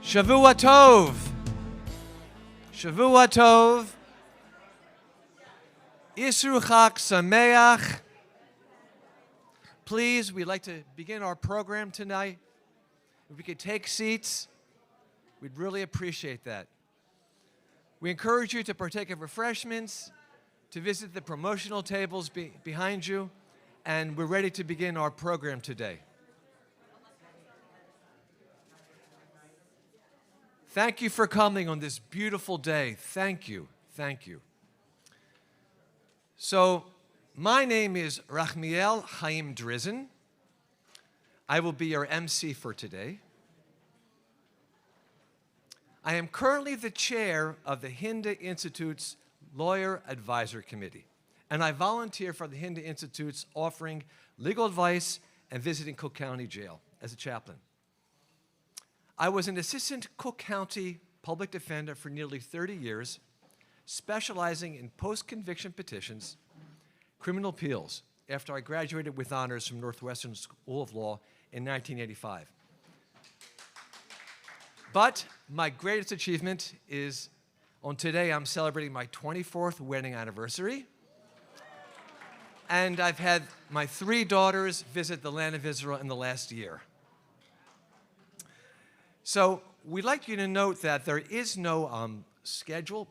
Shavua Tov. Shavua Tov. Yisru Chag Sameach. Please, we'd like to begin our program tonight. If we could take seats, we'd really appreciate that. We encourage you to partake of refreshments, to visit the promotional tables behind you, and we're ready to begin our program today. Thank you for coming on this beautiful day. Thank you. Thank you. So, my name is Rachmiel Chaim Drizin. I will be your MC for today. I am currently the chair of the Hinda Institute's Lawyer Advisor Committee, and I volunteer for the Hinda Institute's offering legal advice and visiting Cook County Jail as a chaplain. I was an assistant Cook County public defender for nearly 30 years, specializing in post-conviction petitions, criminal appeals, after I graduated with honors from Northwestern School of Law in 1985. But my greatest achievement is on today I'm celebrating my 24th wedding anniversary. And I've had my 3 daughters visit the land of Israel in the last year. So we'd like you to note that there is no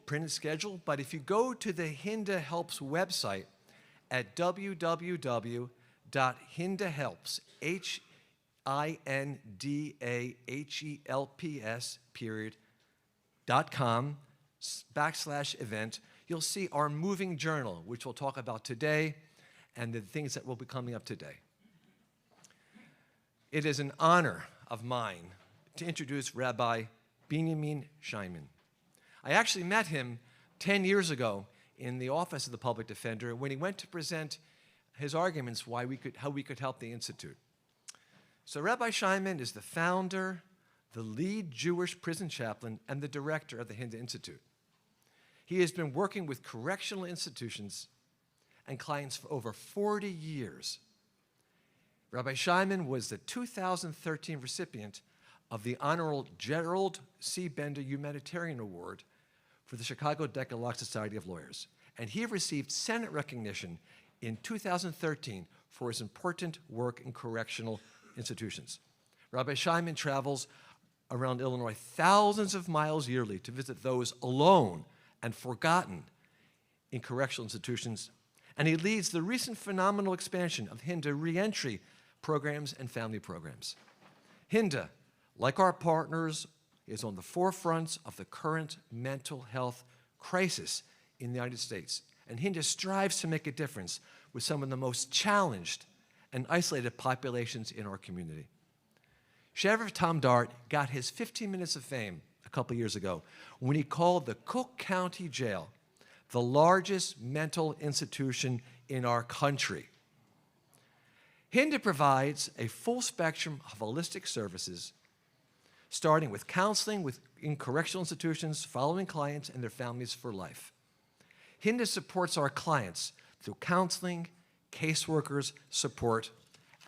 printed schedule, but if you go to the Hinda Helps website at www.hindahelps, hindahelps.com/event, you'll see our moving journal, which we'll talk about today, and the things that will be coming up today. It is an honor of mine to introduce Rabbi Binyamin Shaiman. I actually met him 10 years ago in the office of the public defender when he went to present his arguments how we could help the Institute. So Rabbi Shaiman is the founder, the lead Jewish prison chaplain, and the director of the Hinda Institute. He has been working with correctional institutions and clients for over 40 years. Rabbi Shaiman was the 2013 recipient of the Honorable Gerald C. Bender Humanitarian Award for the Chicago Decalogue Society of Lawyers. And he received Senate recognition in 2013 for his important work in correctional institutions. Rabbi Shaiman travels around Illinois thousands of miles yearly to visit those alone and forgotten in correctional institutions. And he leads the recent phenomenal expansion of Hinda reentry programs and family programs. Hinda, like our partners, is on the forefront of the current mental health crisis in the United States. And Hinda strives to make a difference with some of the most challenged and isolated populations in our community. Sheriff Tom Dart got his 15 minutes of fame a couple years ago when he called the Cook County Jail the largest mental institution in our country. Hinda provides a full spectrum of holistic services, starting with counseling in correctional institutions, following clients and their families for life. Hinda supports our clients through counseling, caseworkers support,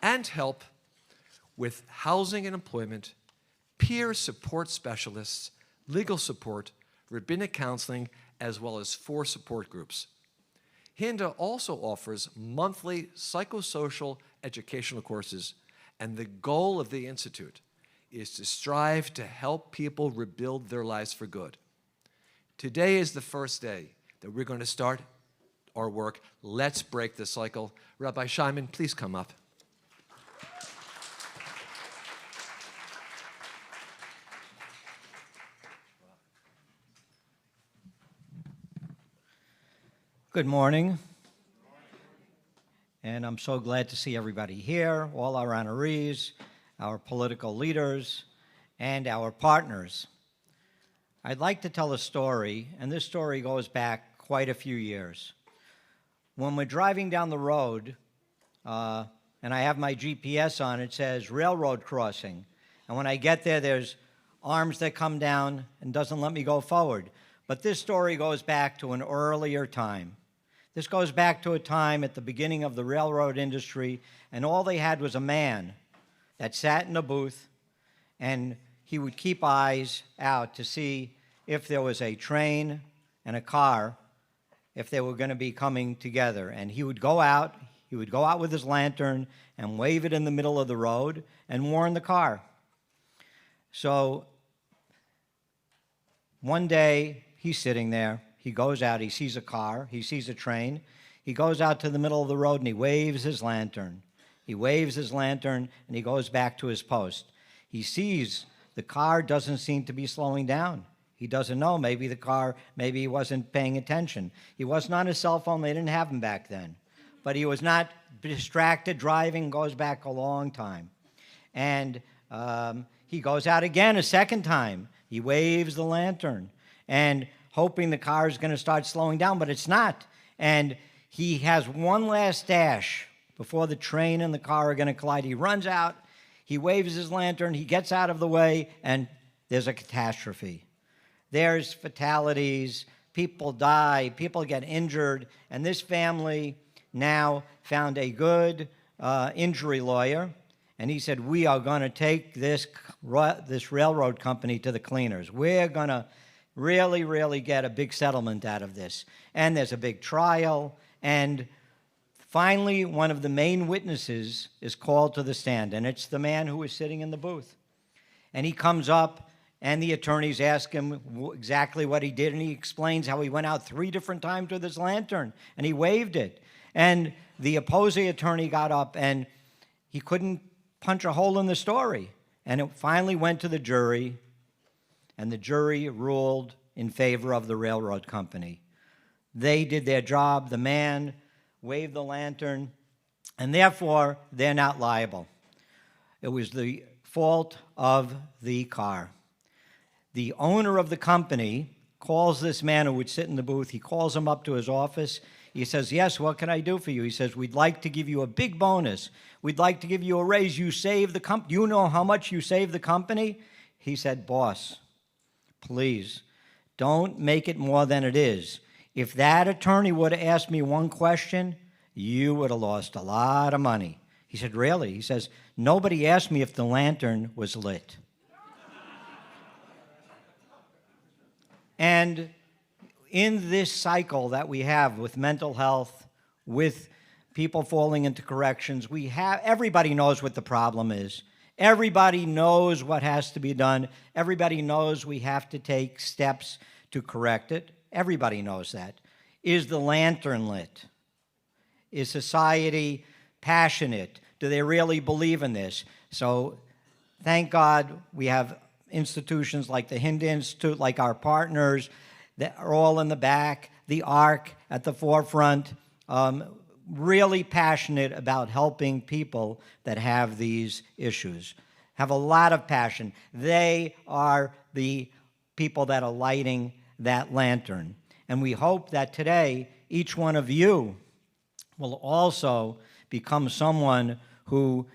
and help with housing and employment, peer support specialists, legal support, rabbinic counseling, as well as 4 support groups. Hinda also offers monthly psychosocial educational courses, and the goal of the Institute is to strive to help people rebuild their lives for good. Today is the first day that we're going to start our work. Let's break the cycle. Rabbi Shaiman, please come up. Good morning. And I'm so glad to see everybody here, all our honorees, our political leaders, and our partners. I'd like to tell a story, and this story goes back quite a few years. When we're driving down the road, and I have my GPS on, it says railroad crossing. And when I get there, there's arms that come down and doesn't let me go forward. But this story goes back to an earlier time. This goes back to a time at the beginning of the railroad industry, and all they had was a man that sat in a booth, and he would keep eyes out to see if there was a train and a car, if they were going to be coming together. And he would go out with his lantern and wave it in the middle of the road and warn the car. So one day, he's sitting there. He goes out. He sees a car. He sees a train. He goes out to the middle of the road, and he waves his lantern. He waves his lantern, and he goes back to his post. He sees the car doesn't seem to be slowing down. He doesn't know. Maybe he wasn't paying attention. He wasn't on his cell phone. They didn't have him back then. But he was not distracted driving, goes back a long time. And he goes out again a second time. He waves the lantern and hoping the car is going to start slowing down, but it's not. And he has one last dash before the train and the car are going to collide. He runs out, he waves his lantern, he gets out of the way, and there's a catastrophe. There's fatalities, people die, people get injured, and this family now found a good injury lawyer, and he said, we are going to take this railroad company to the cleaners. We're going to really, really get a big settlement out of this. And there's a big trial, and finally, one of the main witnesses is called to the stand, and it's the man who was sitting in the booth. And he comes up, and the attorneys ask him exactly what he did, and he explains how he went out 3 different times with his lantern, and he waved it. And the opposing attorney got up, and he couldn't punch a hole in the story. And it finally went to the jury, and the jury ruled in favor of the railroad company. They did their job. The man waved the lantern, and therefore, they're not liable. It was the fault of the car. The owner of the company calls this man who would sit in the booth. He calls him up to his office. He says, yes, what can I do for you? He says, we'd like to give you a big bonus. We'd like to give you a raise. You saved the company. You know how much you saved the company? He said, boss, please, don't make it more than it is. If that attorney would have asked me one question, you would have lost a lot of money. He said, really? He says, nobody asked me if the lantern was lit. And in this cycle that we have with mental health, with people falling into corrections, everybody knows what the problem is. Everybody knows what has to be done. Everybody knows we have to take steps to correct it. Everybody knows that. Is the lantern lit? Is society passionate? Do they really believe in this? So thank God we have institutions like the Hind Institute, like our partners, that are all in the back, the ARC at the forefront, really passionate about helping people that have these issues, have a lot of passion. They are the people that are lighting that lantern. And we hope that today, each one of you will also become someone who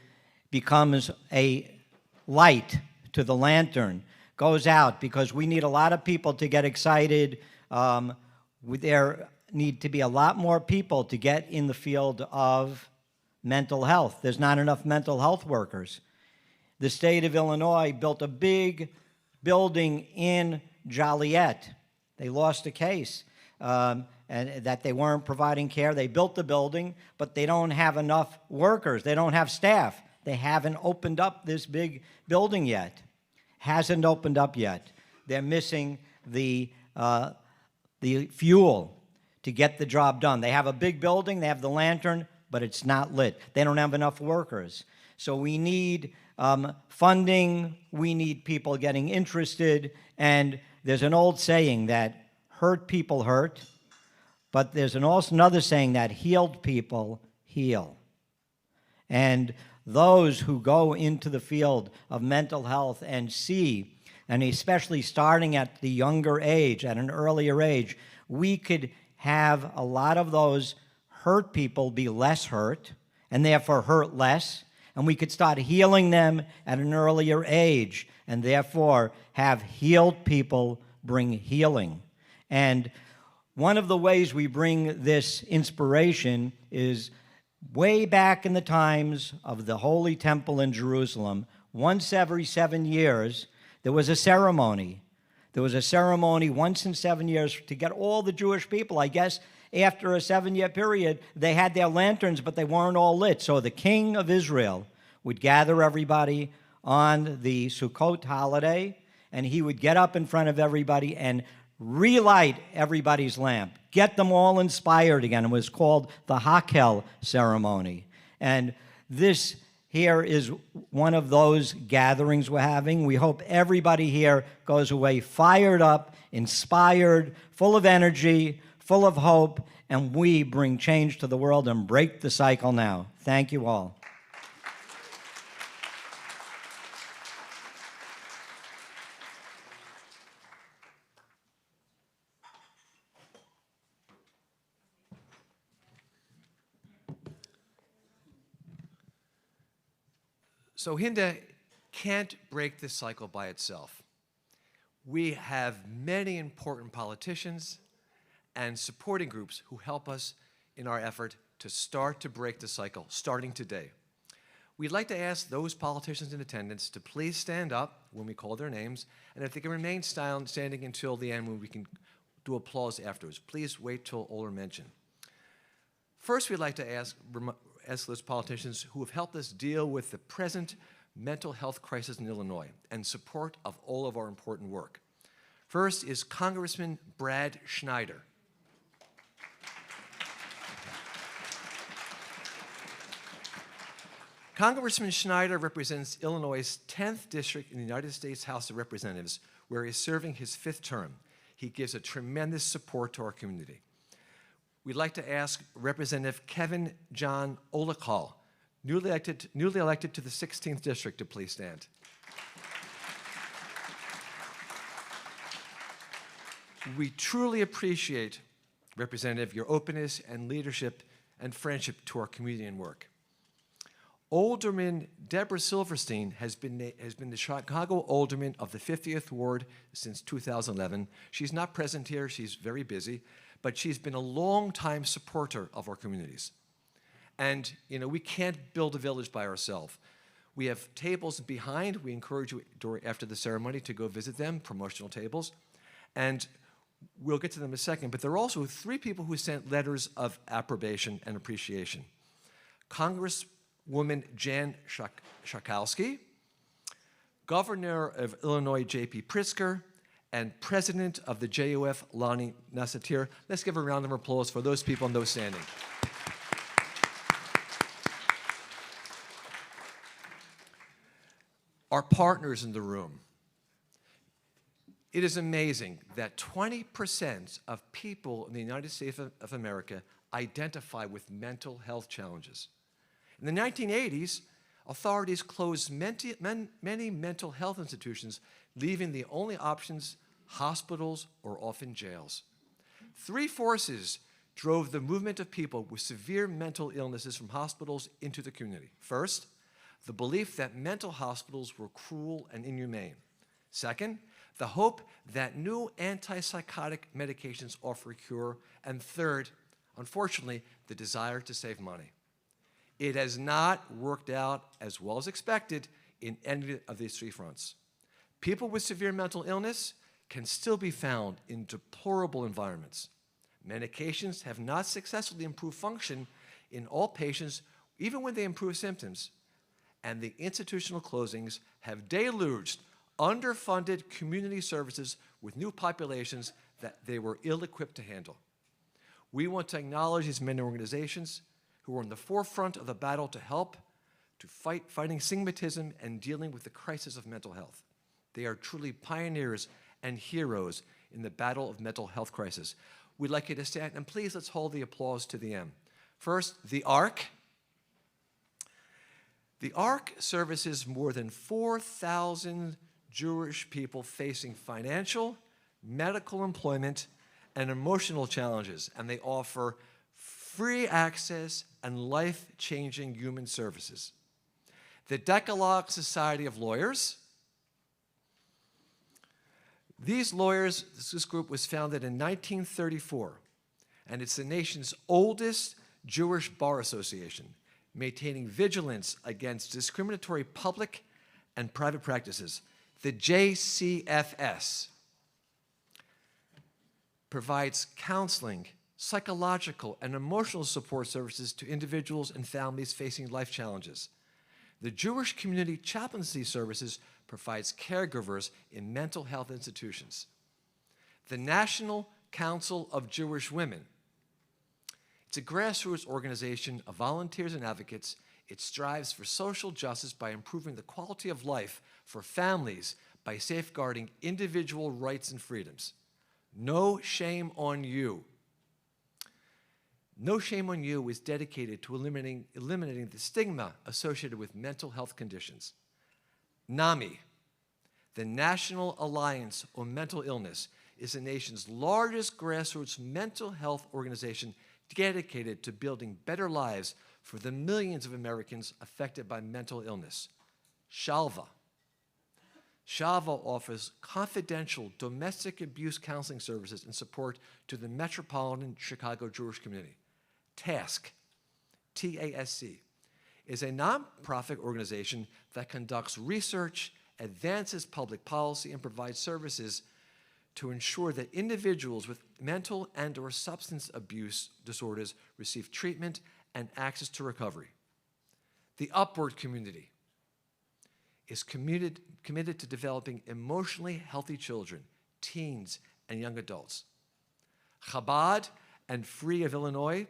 becomes a light to the lantern, goes out, because we need a lot of people to get excited. There need to be a lot more people to get in the field of mental health. There's not enough mental health workers. The state of Illinois built a big building in Joliet. They lost a case and that they weren't providing care. They built the building, but they don't have enough workers. They don't have staff. They haven't opened up this big building yet. Hasn't opened up yet. They're missing the fuel to get the job done. They have a big building, they have the lantern, but it's not lit. They don't have enough workers. So we need funding, we need people getting interested, and there's an old saying that hurt people hurt, but there's also another saying that healed people heal. And those who go into the field of mental health and see, and especially starting at the younger age, at an earlier age, we could have a lot of those hurt people be less hurt, and therefore hurt less, and we could start healing them at an earlier age, and therefore have healed people bring healing. And one of the ways we bring this inspiration is way back in the times of the Holy Temple in Jerusalem. Once every 7 years, there was a ceremony. There was a ceremony once in 7 years to get all the Jewish people. I guess after a 7-year period, they had their lanterns, but they weren't all lit. So the king of Israel would gather everybody on the Sukkot holiday, and he would get up in front of everybody and relight everybody's lamp, get them all inspired again. It was called the Hakel ceremony. And this here is one of those gatherings we're having. We hope everybody here goes away fired up, inspired, full of energy, full of hope, and we bring change to the world and break the cycle now. Thank you all. So Hinda can't break this cycle by itself. We have many important politicians and supporting groups who help us in our effort to start to break the cycle, starting today. We'd like to ask those politicians in attendance to please stand up when we call their names, and if they can remain standing until the end when we can do applause afterwards. Please wait till all are mentioned. First, we'd like to ask those politicians who have helped us deal with the present mental health crisis in Illinois and support of all of our important work. First is Congressman Brad Schneider. Congressman Schneider represents Illinois' 10th district in the United States House of Representatives, where he is serving his 5th term. He gives a tremendous support to our community. We'd like to ask Representative Kevin John Olakal, newly elected to the 16th District, to please stand. We truly appreciate, Representative, your openness and leadership and friendship to our community and work. Alderman Deborah Silverstein has been the Chicago Alderman of the 50th Ward since 2011. She's not present here, she's very busy, but she's been a long-time supporter of our communities. And, you know, we can't build a village by ourselves. We have tables behind. We encourage you after the ceremony to go visit them, promotional tables. And we'll get to them in a second, but there are also 3 people who sent letters of approbation and appreciation. Congresswoman Jan Schakowsky, Governor of Illinois J.P. Pritzker, and President of the JOF, Lonnie Nassatir. Let's give a round of applause for those people and those standing. Our partners in the room. It is amazing that 20% of people in the United States of America identify with mental health challenges. In the 1980s, authorities closed many mental health institutions, leaving the only options hospitals or often jails. 3 forces drove the movement of people with severe mental illnesses from hospitals into the community. First, the belief that mental hospitals were cruel and inhumane. Second, the hope that new antipsychotic medications offer a cure. And third, unfortunately, the desire to save money. It has not worked out as well as expected in any of these 3 fronts. People with severe mental illness can still be found in deplorable environments. Medications have not successfully improved function in all patients, even when they improve symptoms. And the institutional closings have deluged underfunded community services with new populations that they were ill-equipped to handle. We want to acknowledge these many organizations who are in the forefront of the battle to help, to fighting stigmatism and dealing with the crisis of mental health. They are truly pioneers and heroes in the battle of mental health crisis. We'd like you to stand, and please let's hold the applause to the end. First, the ARC. The ARC services more than 4,000 Jewish people facing financial, medical, employment, and emotional challenges, and they offer free access and life-changing human services. The Decalogue Society of Lawyers. These lawyers, this group was founded in 1934, and it's the nation's oldest Jewish bar association, maintaining vigilance against discriminatory public and private practices. The JCFS provides counseling, psychological, and emotional support services to individuals and families facing life challenges. The Jewish Community Chaplaincy Services provides caregivers in mental health institutions. The National Council of Jewish Women. It's a grassroots organization of volunteers and advocates. It strives for social justice by improving the quality of life for families by safeguarding individual rights and freedoms. No Shame on You. No Shame on You is dedicated to eliminating the stigma associated with mental health conditions. NAMI, the National Alliance on Mental Illness, is the nation's largest grassroots mental health organization dedicated to building better lives for the millions of Americans affected by mental illness. Shalva. Shalva offers confidential domestic abuse counseling services and support to the metropolitan Chicago Jewish community. TASC, T-A-S-C, is a nonprofit organization that conducts research, advances public policy, and provides services to ensure that individuals with mental and/or substance abuse disorders receive treatment and access to recovery. The Upward community is committed to developing emotionally healthy children, teens, and young adults. Chabad and Free of Illinois,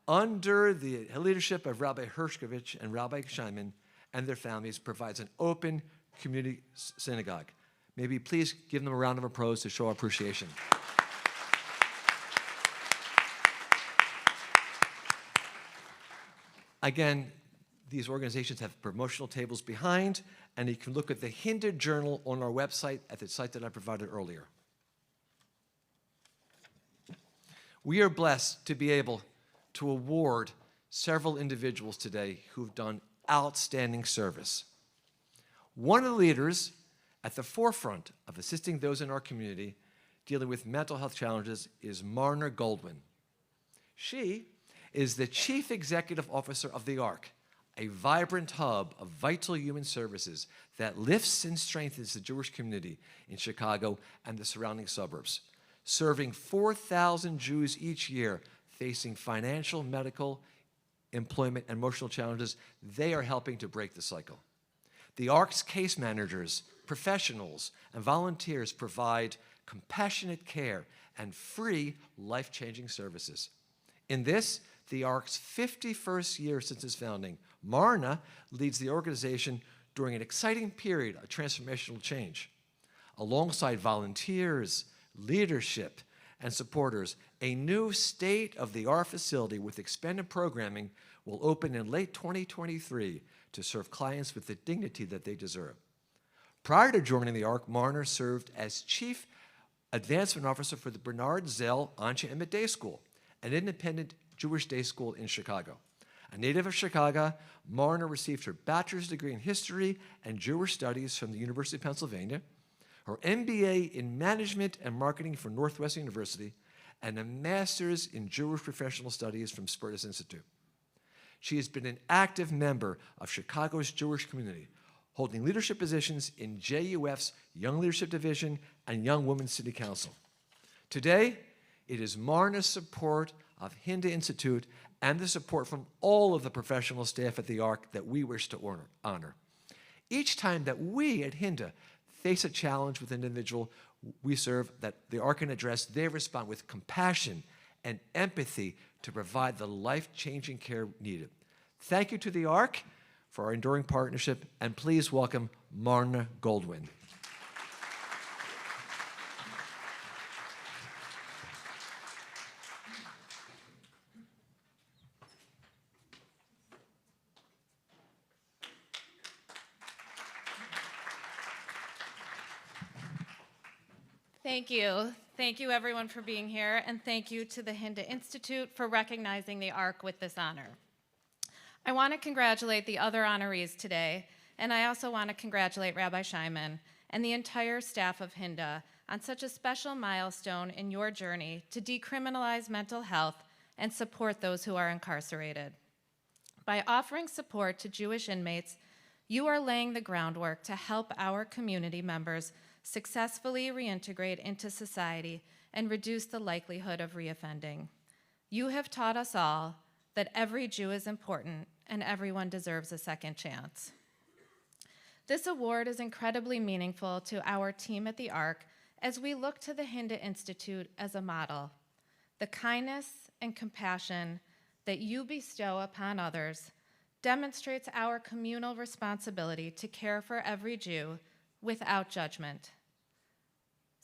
under the leadership of Rabbi Hershkovich and Rabbi Shimon and their families, provides an open community synagogue. Maybe please give them a round of applause to show our appreciation. Again, these organizations have promotional tables behind, and you can look at the Hinda Journal on our website at the site that I provided earlier. We are blessed to be able to award several individuals today who've done outstanding service. One of the leaders at the forefront of assisting those in our community dealing with mental health challenges is Marna Goldwyn. She is the Chief Executive Officer of the ARC, a vibrant hub of vital human services that lifts and strengthens the Jewish community in Chicago and the surrounding suburbs, serving 4,000 Jews each year facing financial, medical, employment, and emotional challenges. They are helping to break the cycle. The ARC's case managers, professionals, and volunteers provide compassionate care and free, life-changing services. In this, the ARC's 51st year since its founding, Marna leads the organization during an exciting period of transformational change. Alongside volunteers, leadership, and supporters, a new state-of-the-art facility with expanded programming will open in late 2023 to serve clients with the dignity that they deserve. Prior to joining the ARC, Marna served as Chief Advancement Officer for the Bernard Zell Anshe Emmett Day School, an independent Jewish day school in Chicago. A native of Chicago, Marna received her bachelor's degree in history and Jewish studies from the University of Pennsylvania, her MBA in management and marketing from Northwestern University, and a master's in Jewish professional studies from Spertus Institute. She has been an active member of Chicago's Jewish community, holding leadership positions in JUF's Young Leadership Division and Young Women's City Council. Today, it is Marna's support of Hinda Institute and the support from all of the professional staff at the ARC that we wish to honor. Each time that we at Hinda face a challenge with an individual we serve, that the ARC can address, they respond with compassion and empathy to provide the life-changing care needed. Thank you to the ARC for our enduring partnership, and please welcome Marna Goldwyn. Thank you. Thank you, everyone, for being here, and thank you to the Hinda Institute for recognizing the ARC with this honor. I want to congratulate the other honorees today, and I also want to congratulate Rabbi Shimon and the entire staff of Hinda on such a special milestone in your journey to decriminalize mental health and support those who are incarcerated. By offering support to Jewish inmates, You are laying the groundwork to help our community members successfully reintegrate into society and reduce the likelihood of reoffending. You have taught us all that every Jew is important and everyone deserves a second chance. This award is incredibly meaningful to our team at the ARC as we look to the Hinda Institute as a model. The kindness and compassion that you bestow upon others demonstrates our communal responsibility to care for every Jew without judgment.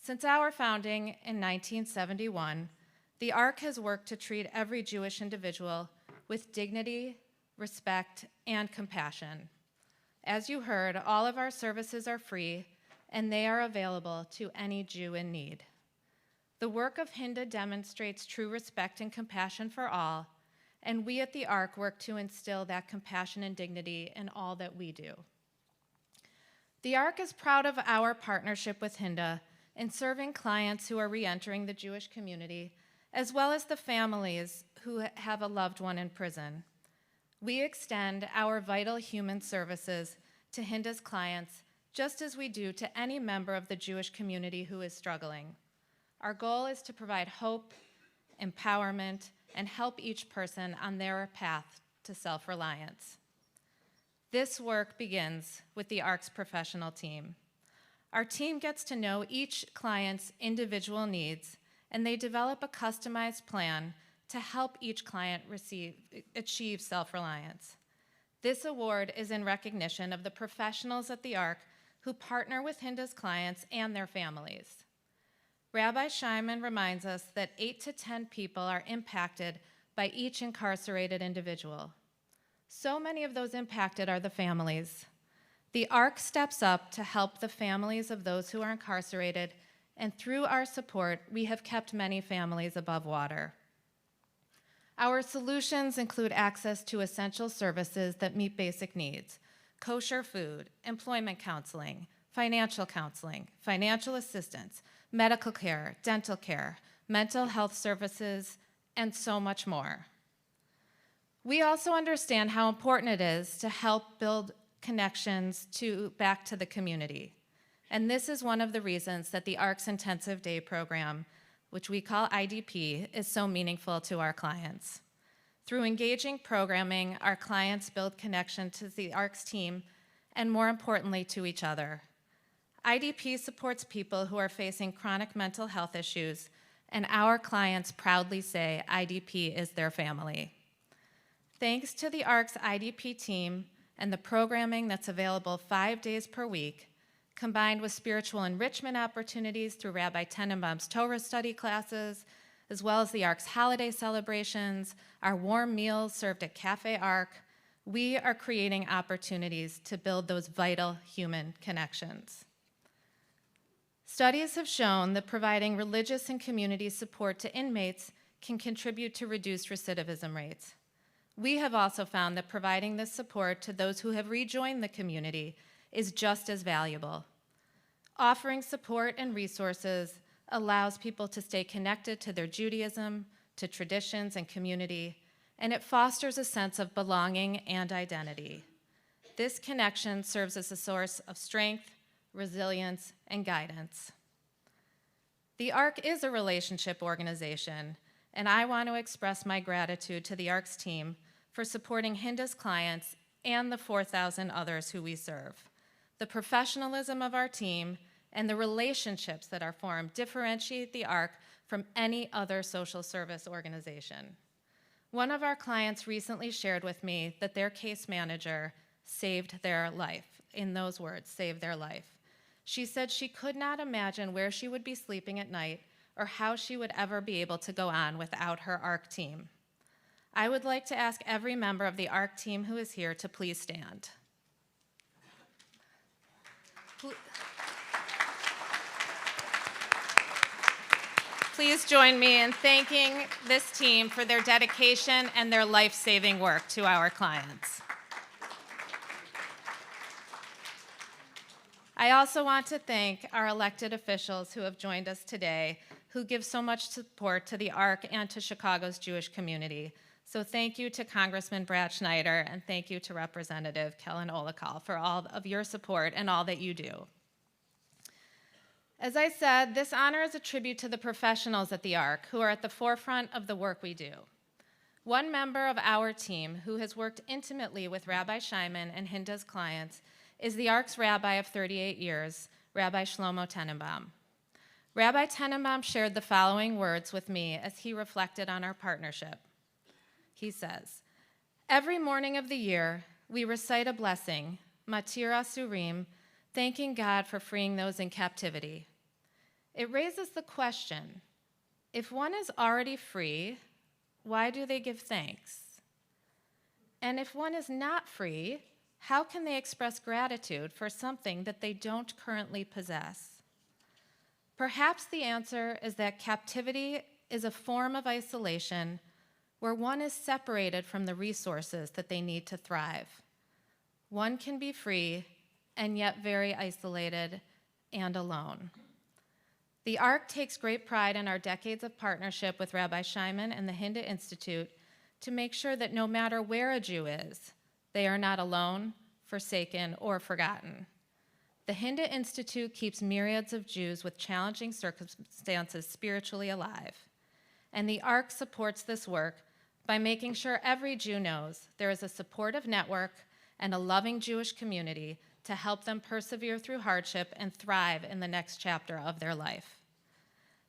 Since our founding in 1971, the ARC has worked to treat every Jewish individual with dignity, respect, and compassion. As you heard, all of our services are free, and they are available to any Jew in need. The work of Hinda demonstrates true respect and compassion for all, and we at the ARC work to instill that compassion and dignity in all that we do. The ARC is proud of our partnership with Hinda in serving clients who are reentering the Jewish community, as well as the families who have a loved one in prison. We extend our vital human services to Hinda's clients just as we do to any member of the Jewish community who is struggling. Our goal is to provide hope, empowerment, and help each person on their path to self-reliance. This work begins with the ARC's professional team. Our team gets to know each client's individual needs, and they develop a customized plan to help each client achieve self-reliance. This award is in recognition of the professionals at the ARC who partner with Hinda's clients and their families. Rabbi Shimon reminds us that 8 to 10 people are impacted by each incarcerated individual. So many of those impacted are the families. The ARC steps up to help the families of those who are incarcerated, and through our support, we have kept many families above water. Our solutions include access to essential services that meet basic needs: kosher food, employment counseling, financial assistance, medical care, dental care, mental health services, and so much more. We also understand how important it is to help build connections back to the community. And this is one of the reasons that the ARC's Intensive Day program, which we call IDP, is so meaningful to our clients. Through engaging programming, our clients build connection to the ARC's team and, more importantly, to each other. IDP supports people who are facing chronic mental health issues, and our clients proudly say IDP is their family. Thanks to the ARC's IDP team and the programming that's available 5 days per week, combined with spiritual enrichment opportunities through Rabbi Tenenbaum's Torah study classes, as well as the ARC's holiday celebrations, our warm meals served at Cafe ARC, we are creating opportunities to build those vital human connections. Studies have shown that providing religious and community support to inmates can contribute to reduced recidivism rates. We have also found that providing this support to those who have rejoined the community is just as valuable. Offering support and resources allows people to stay connected to their Judaism, to traditions and community, and it fosters a sense of belonging and identity. This connection serves as a source of strength, resilience, and guidance. The ARC is a relationship organization, and I want to express my gratitude to the ARC's team for supporting Hinda's clients and the 4,000 others who we serve. The professionalism of our team and the relationships that are formed differentiate the ARC from any other social service organization. One of our clients recently shared with me that their case manager saved their life. In those words, saved their life. She said she could not imagine where she would be sleeping at night or how she would ever be able to go on without her ARC team. I would like to ask every member of the ARC team who is here to please stand. Please join me in thanking this team for their dedication and their life-saving work to our clients. I also want to thank our elected officials who have joined us today, who give so much support to the ARC and to Chicago's Jewish community. So thank you to Congressman Brad Schneider, and thank you to Representative Kellen Olakal for all of your support and all that you do. As I said, this honor is a tribute to the professionals at the ARC who are at the forefront of the work we do. One member of our team who has worked intimately with Rabbi Shimon and Hinda's clients is the ARC's rabbi of 38 years, Rabbi Shlomo Tenenbaum. Rabbi Tenenbaum shared the following words with me as he reflected on our partnership. He says, "Every morning of the year, we recite a blessing, Matir Asurim, thanking God for freeing those in captivity. It raises the question, if one is already free, why do they give thanks? And if one is not free, how can they express gratitude for something that they don't currently possess? Perhaps the answer is that captivity is a form of isolation where one is separated from the resources that they need to thrive. One can be free and yet very isolated and alone." The ARC takes great pride in our decades of partnership with Rabbi Shimon and the Hinda Institute to make sure that no matter where a Jew is, they are not alone, forsaken, or forgotten. The Hinda Institute keeps myriads of Jews with challenging circumstances spiritually alive, and the ARC supports this work by making sure every Jew knows there is a supportive network and a loving Jewish community to help them persevere through hardship and thrive in the next chapter of their life.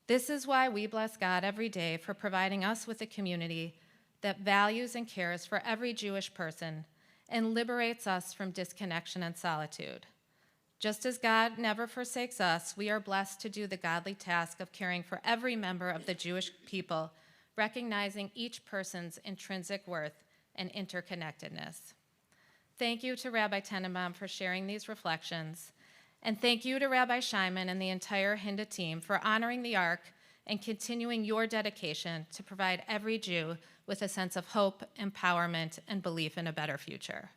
This is why we bless God every day for providing us with a community that values and cares for every Jewish person and liberates us from disconnection and solitude. Just as God never forsakes us, we are blessed to do the godly task of caring for every member of the Jewish people, recognizing each person's intrinsic worth and interconnectedness. Thank you to Rabbi Tenenbaum for sharing these reflections, and thank you to Rabbi Shimon and the entire Hinda team for honoring the ARC and continuing your dedication to provide every Jew with a sense of hope, empowerment, and belief in a better future.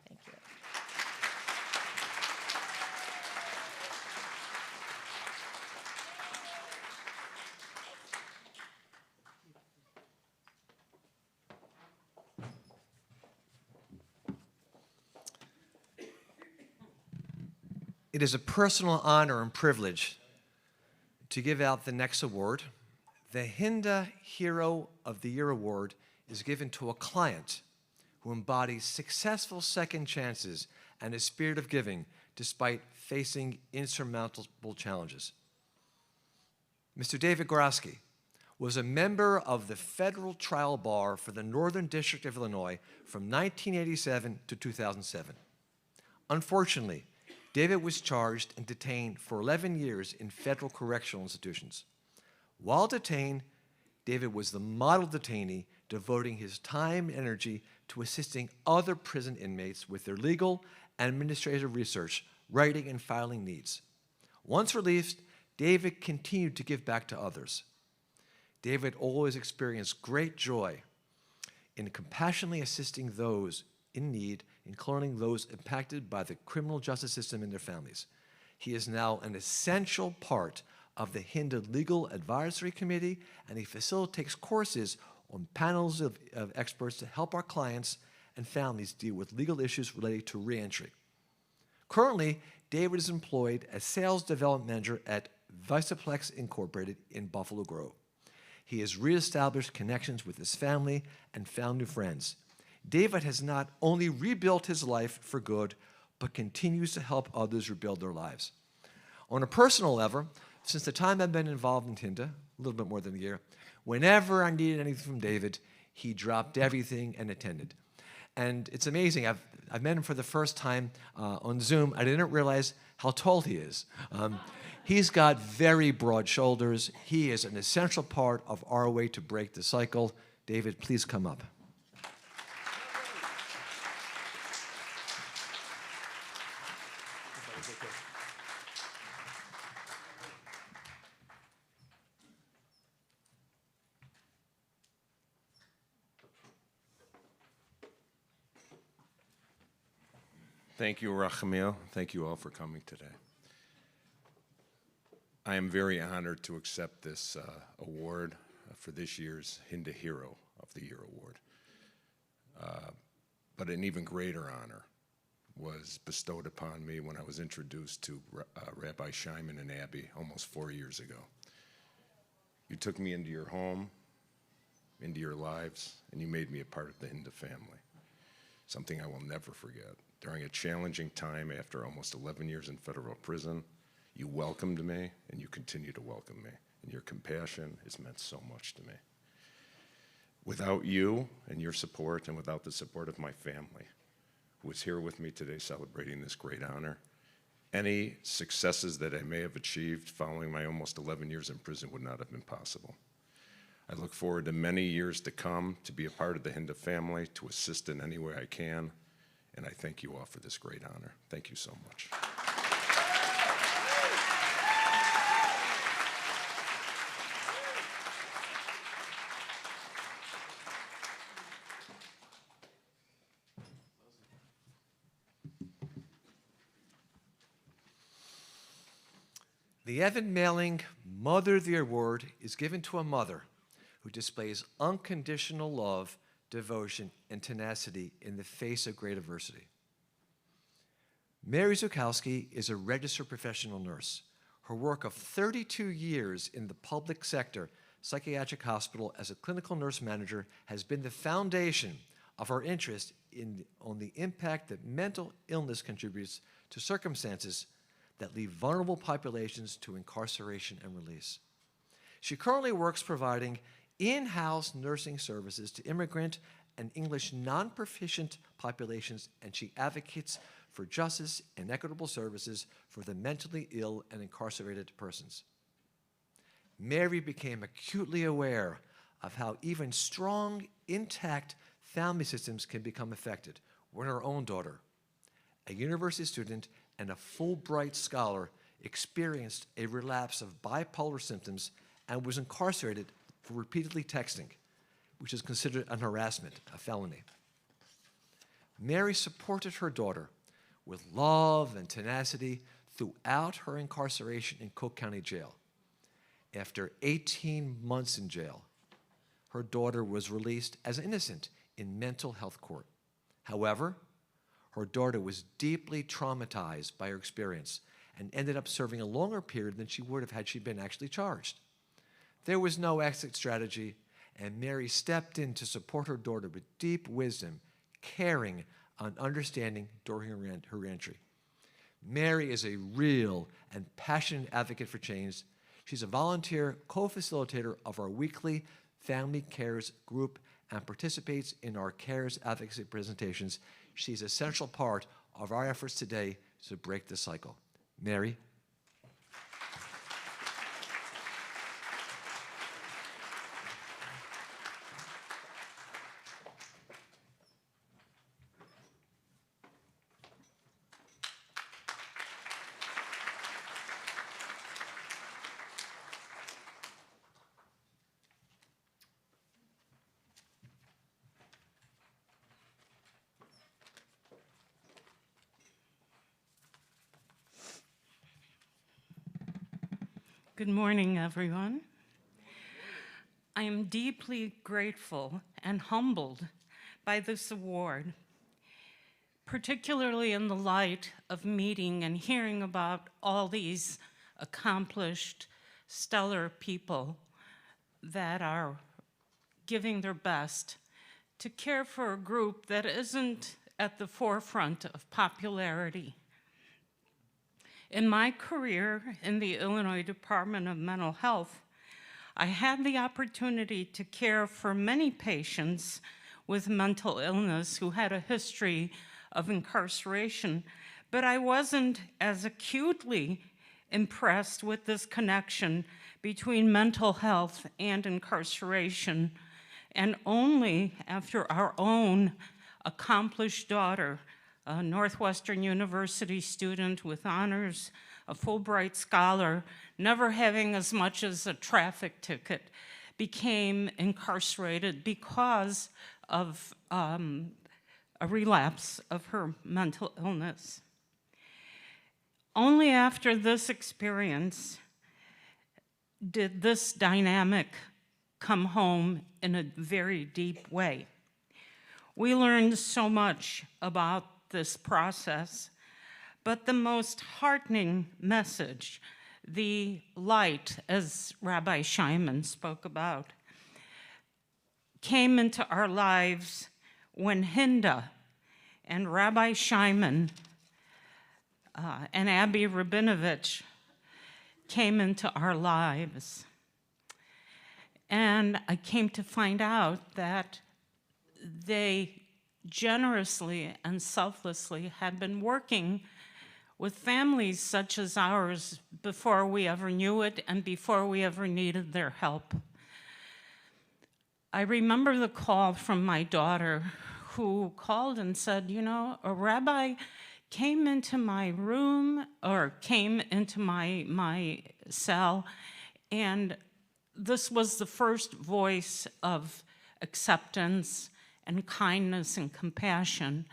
Thank you. It is a personal honor and privilege to give out the next award. The Hinda Hero of the Year award is given to a client who embodies successful second chances and a spirit of giving despite facing insurmountable challenges. Mr. David Gorosky was a member of the federal trial bar for the Northern District of Illinois from 1987 to 2007. Unfortunately, David was charged and detained for 11 years in federal correctional institutions. While detained, David was the model detainee, devoting his time and energy to assisting other prison inmates with their legal and administrative research, writing, and filing needs. Once released, David continued to give back to others. David always experienced great joy in compassionately assisting those in need, including those impacted by the criminal justice system and their families. He is now an essential part of the Hinda Legal Advisory Committee, and he facilitates courses on panels of experts to help our clients and families deal with legal issues related to reentry. Currently, David is employed as Sales Development Manager at Visaplex Incorporated in Buffalo Grove. He has reestablished connections with his family and found new friends. David has not only rebuilt his life for good, but continues to help others rebuild their lives. On a personal level, since the time I've been involved in Hinda, a little bit more than a year, whenever I needed anything from David, he dropped everything and attended. And it's amazing. I've met him for the first time on Zoom. I didn't realize how tall he is. He's got very broad shoulders. He is an essential part of our way to break the cycle. David, please come up. Thank you, Rachamil. Thank you all for coming today. I am very honored to accept this award for this year's Hinda Hero of of the Year award. But an even greater honor was bestowed upon me when I was introduced to Rabbi Shimon and Abby almost 4 years ago. You took me into your home, into your lives, and you made me a part of the Hinda family, something I will never forget. During a challenging time after almost 11 years in federal prison, you welcomed me, and you continue to welcome me, and your compassion has meant so much to me. Without you and your support, and without the support of my family, who is here with me today celebrating this great honor, any successes that I may have achieved following my almost 11 years in prison would not have been possible. I look forward to many years to come to be a part of the Hinda family, to assist in any way I can, and I thank you all for this great honor. Thank you so much. The Evan Mailing Mother of the Award is given to a mother who displays unconditional love, devotion, and tenacity in the face of great adversity. Mary Zukowski is a registered professional nurse. Her work of 32 years in the public sector psychiatric hospital as a clinical nurse manager has been the foundation of her interest on the impact that mental illness contributes to circumstances that lead vulnerable populations to incarceration and release. She currently works providing in-house nursing services to immigrant and English non-proficient populations, and she advocates for justice and equitable services for the mentally ill and incarcerated persons. Mary became acutely aware of how even strong, intact family systems can become affected when her own daughter, a university student and a Fulbright scholar, experienced a relapse of bipolar symptoms and was incarcerated for repeatedly texting, which is considered an harassment, a felony. Mary supported her daughter with love and tenacity throughout her incarceration in Cook County Jail. After 18 months in jail, her daughter was released as innocent in mental health court. However, her daughter was deeply traumatized by her experience and ended up serving a longer period than she would have had she been actually charged. There was no exit strategy, and Mary stepped in to support her daughter with deep wisdom, caring, and understanding during her entry. Mary is a real and passionate advocate for change. She's a volunteer co-facilitator of our weekly Family Cares group and participates in our Cares advocacy presentations. She's a central part of our efforts today to break the cycle. Mary. Good morning, everyone. I am deeply grateful and humbled by this award, particularly in the light of meeting and hearing about all these accomplished, stellar people that are giving their best to care for a group that isn't at the forefront of popularity. In my career in the Illinois Department of Mental Health, I had the opportunity to care for many patients with mental illness who had a history of incarceration, but I wasn't as acutely impressed with this connection between mental health and incarceration, and only after our own accomplished daughter, a Northwestern University student with honors, a Fulbright scholar, never having as much as a traffic ticket, became incarcerated because of a relapse of her mental illness. Only after this experience did this dynamic come home in a very deep way. We learned so much about this process, but the most heartening message, the light, as Rabbi Shimon spoke about, came into our lives when Hinda and Rabbi Shimon and Abby Rabinovich came into our lives. And I came to find out that they generously and selflessly had been working with families such as ours before we ever knew it and before we ever needed their help. I remember the call from my daughter who called and said, you know, a rabbi came into my room or came into my cell, and this was the first voice of acceptance and kindness and compassion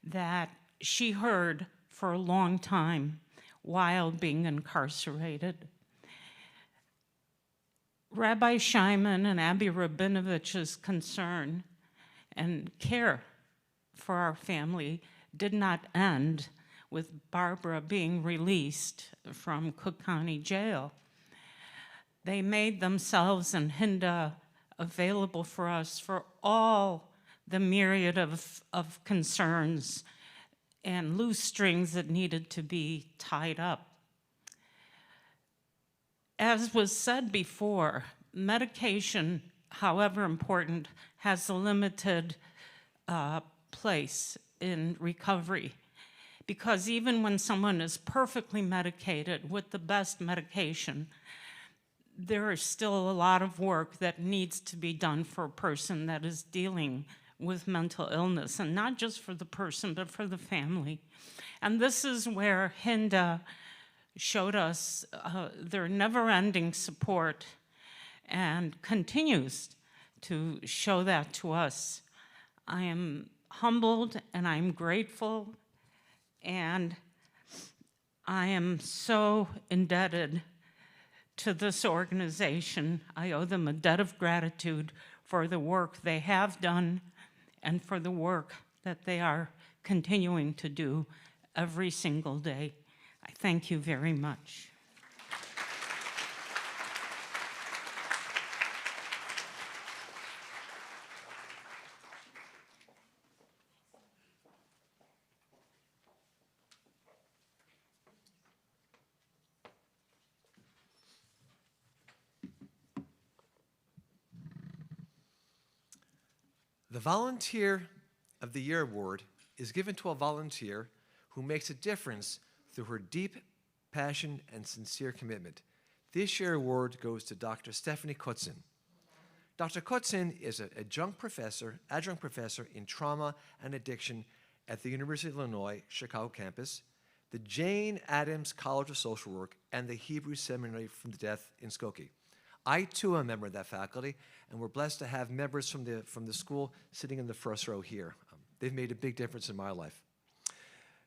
that she heard for a long time while being incarcerated. Rabbi Shimon and Abby Rabinovich's concern and care for our family did not end with Barbara being released from Cook County Jail. They made themselves and Hinda available for us for all the myriad of concerns and loose strings that needed to be tied up. As was said before, medication, however important, has a limited place in recovery, because even when someone is perfectly medicated with the best medication, there is still a lot of work that needs to be done for a person that is dealing with mental illness, and not just for the person, but for the family. And this is where Hinda showed us their never-ending support and continues to show that to us. I am humbled and I'm grateful, and I am so indebted to this organization. I owe them a debt of gratitude for the work they have done and for the work that they are continuing to do every single day. I thank you very much. The Volunteer of the Year Award is given to a volunteer who makes a difference through her deep passion and sincere commitment. This year's award goes to Dr. Stephanie Kutzin. Dr. Kutzin is an adjunct professor in trauma and addiction at the University of Illinois, Chicago campus, the Jane Addams College of Social Work, and the Hebrew Seminary from the Deaf in Skokie. I, too, am a member of that faculty, and we're blessed to have members from the school sitting in the first row here. They've made a big difference in my life.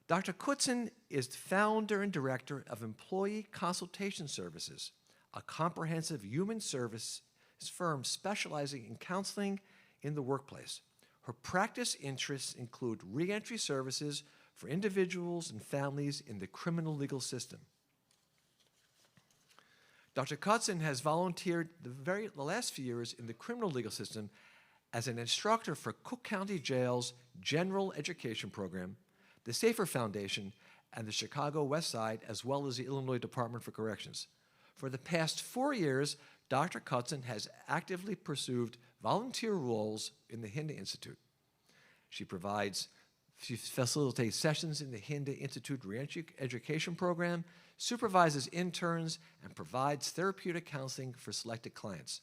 Dr. Kutzin is the founder and director of Employee Consultation Services, a comprehensive human service firm specializing in counseling in the workplace. Her practice interests include reentry services for individuals and families in the criminal legal system. Dr. Kutzin has volunteered the last few years in the criminal legal system as an instructor for Cook County Jail's General Education Program, the Safer Foundation, and the Chicago West Side, as well as the Illinois Department for Corrections. For the past 4 years, Dr. Kutzin has actively pursued volunteer roles in the Hinda Institute. She facilitates sessions in the Hinda Institute Reentry Education Program, supervises interns, and provides therapeutic counseling for selected clients.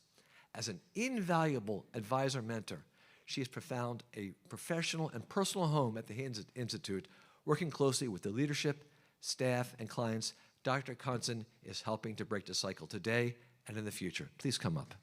As an invaluable advisor-mentor, she has found a professional and personal home at the Hinda Institute, working closely with the leadership, staff, and clients. Dr. Kutzin is helping to break the cycle today and in the future. Please come up.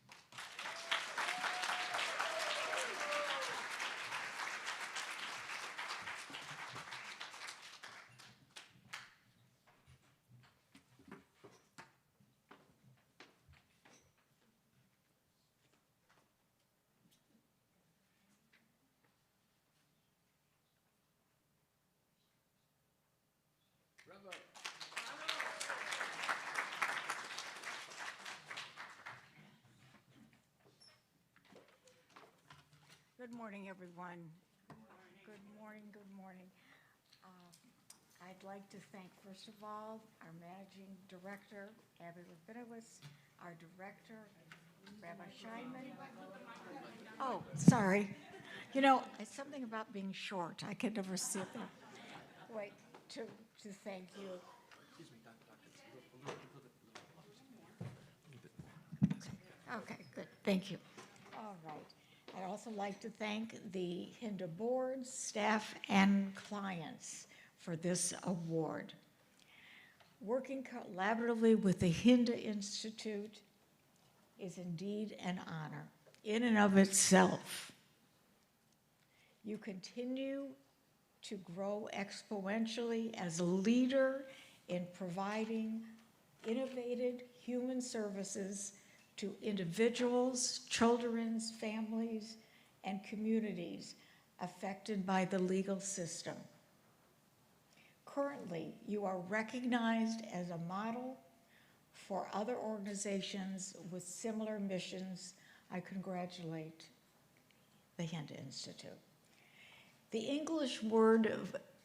Good morning, everyone. Good morning, good morning. I'd like to thank, first of all, our Managing Director, Abby Rabinowitz, our Director, Rabbi Scheinman. Oh, sorry. You know, it's something about being short. I can never sit there. Wait, to thank you. Okay, good, thank you. All right. I'd also like to thank the HINDA board, staff, and clients for this award. Working collaboratively with the HINDA Institute is indeed an honor in and of itself. You continue to grow exponentially as a leader in providing innovative human services to individuals, children's families, and communities affected by the legal system. Currently, you are recognized as a model for other organizations with similar missions. I congratulate the HINDA Institute. The English word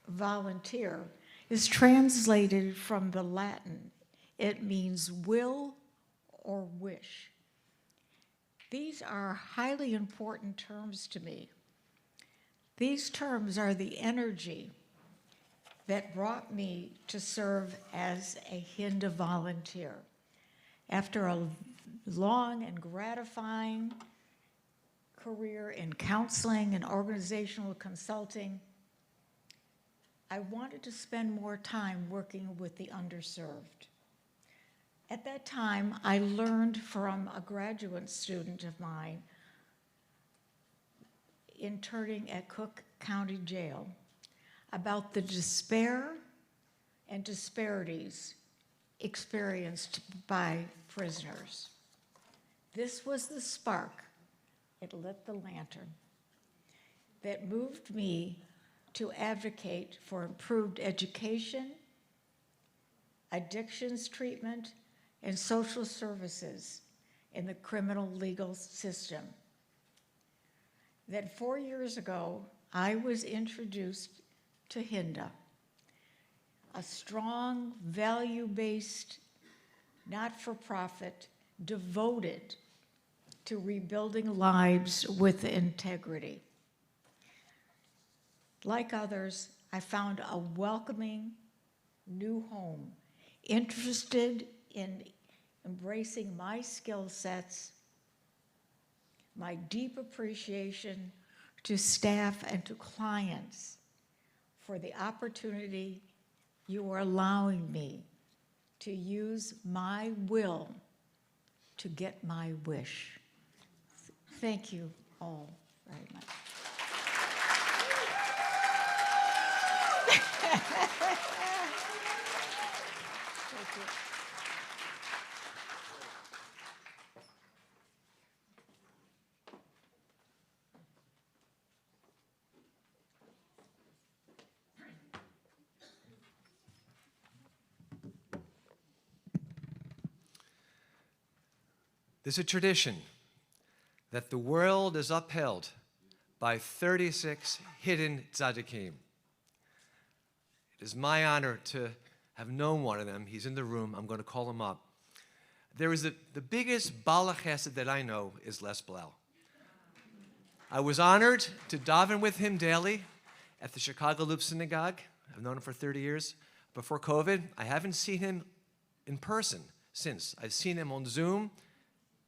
volunteer is translated from the Latin. It means will or wish. These are highly important terms to me. These terms are the energy that brought me to serve as a HINDA volunteer. After a long and gratifying career in counseling and organizational consulting, I wanted to spend more time working with the underserved. At that time, I learned from a graduate student of mine interning at Cook County Jail about the despair and disparities experienced by prisoners. This was the spark, it lit the lantern, that moved me to advocate for improved education, addictions treatment, and social services in the criminal legal system. That 4 years ago, I was introduced to HINDA, a strong, value-based, not-for-profit, devoted to rebuilding lives with integrity. Like others, I found a welcoming new home, interested in embracing my skill sets, my deep appreciation to staff and to clients for the opportunity you are allowing me to use my will to get my wish. Thank you all very much. Thank you. There's a tradition that the world is upheld by 36 hidden tzaddikim. It is my honor to have known one of them. He's in the room. I'm going to call him up. There is the biggest Bala Chesed that I know is Les Blau. I was honored to daven with him daily at the Chicago Loop Synagogue. I've known him for 30 years. Before COVID, I haven't seen him in person since. I've seen him on Zoom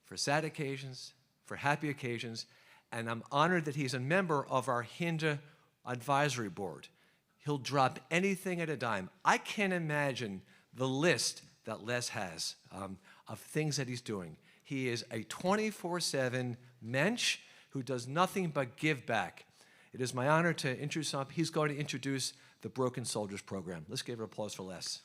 for sad occasions, for happy occasions, and I'm honored that he's a member of our HINDA advisory board. He'll drop anything at a dime. I can't imagine the list that Les has of things that he's doing. He is a 24/7 mensch who does nothing but give back. It is my honor to introduce him. He's going to introduce the Broken Soldiers Program. Let's give an applause for Les.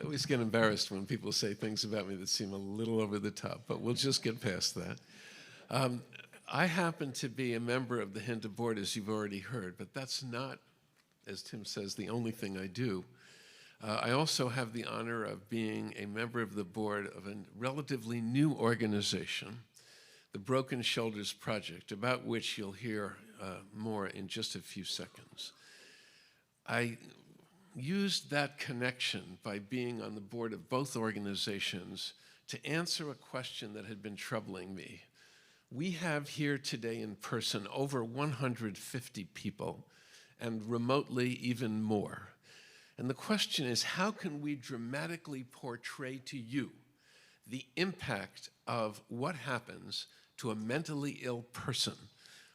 always get embarrassed when people say things about me that seem a little over the top, but we'll just get past that. I happen to be a member of the HINDA board, as you've already heard, but that's not, as Tim says, the only thing I do. I also have the honor of being a member of the board of a relatively new organization, the Broken Shoulders Project, about which you'll hear more in just a few seconds. I used that connection by being on the board of both organizations to answer a question that had been troubling me. We have here today in person over 150 people, and remotely even more. And the question is, how can we dramatically portray to you the impact of what happens to a mentally ill person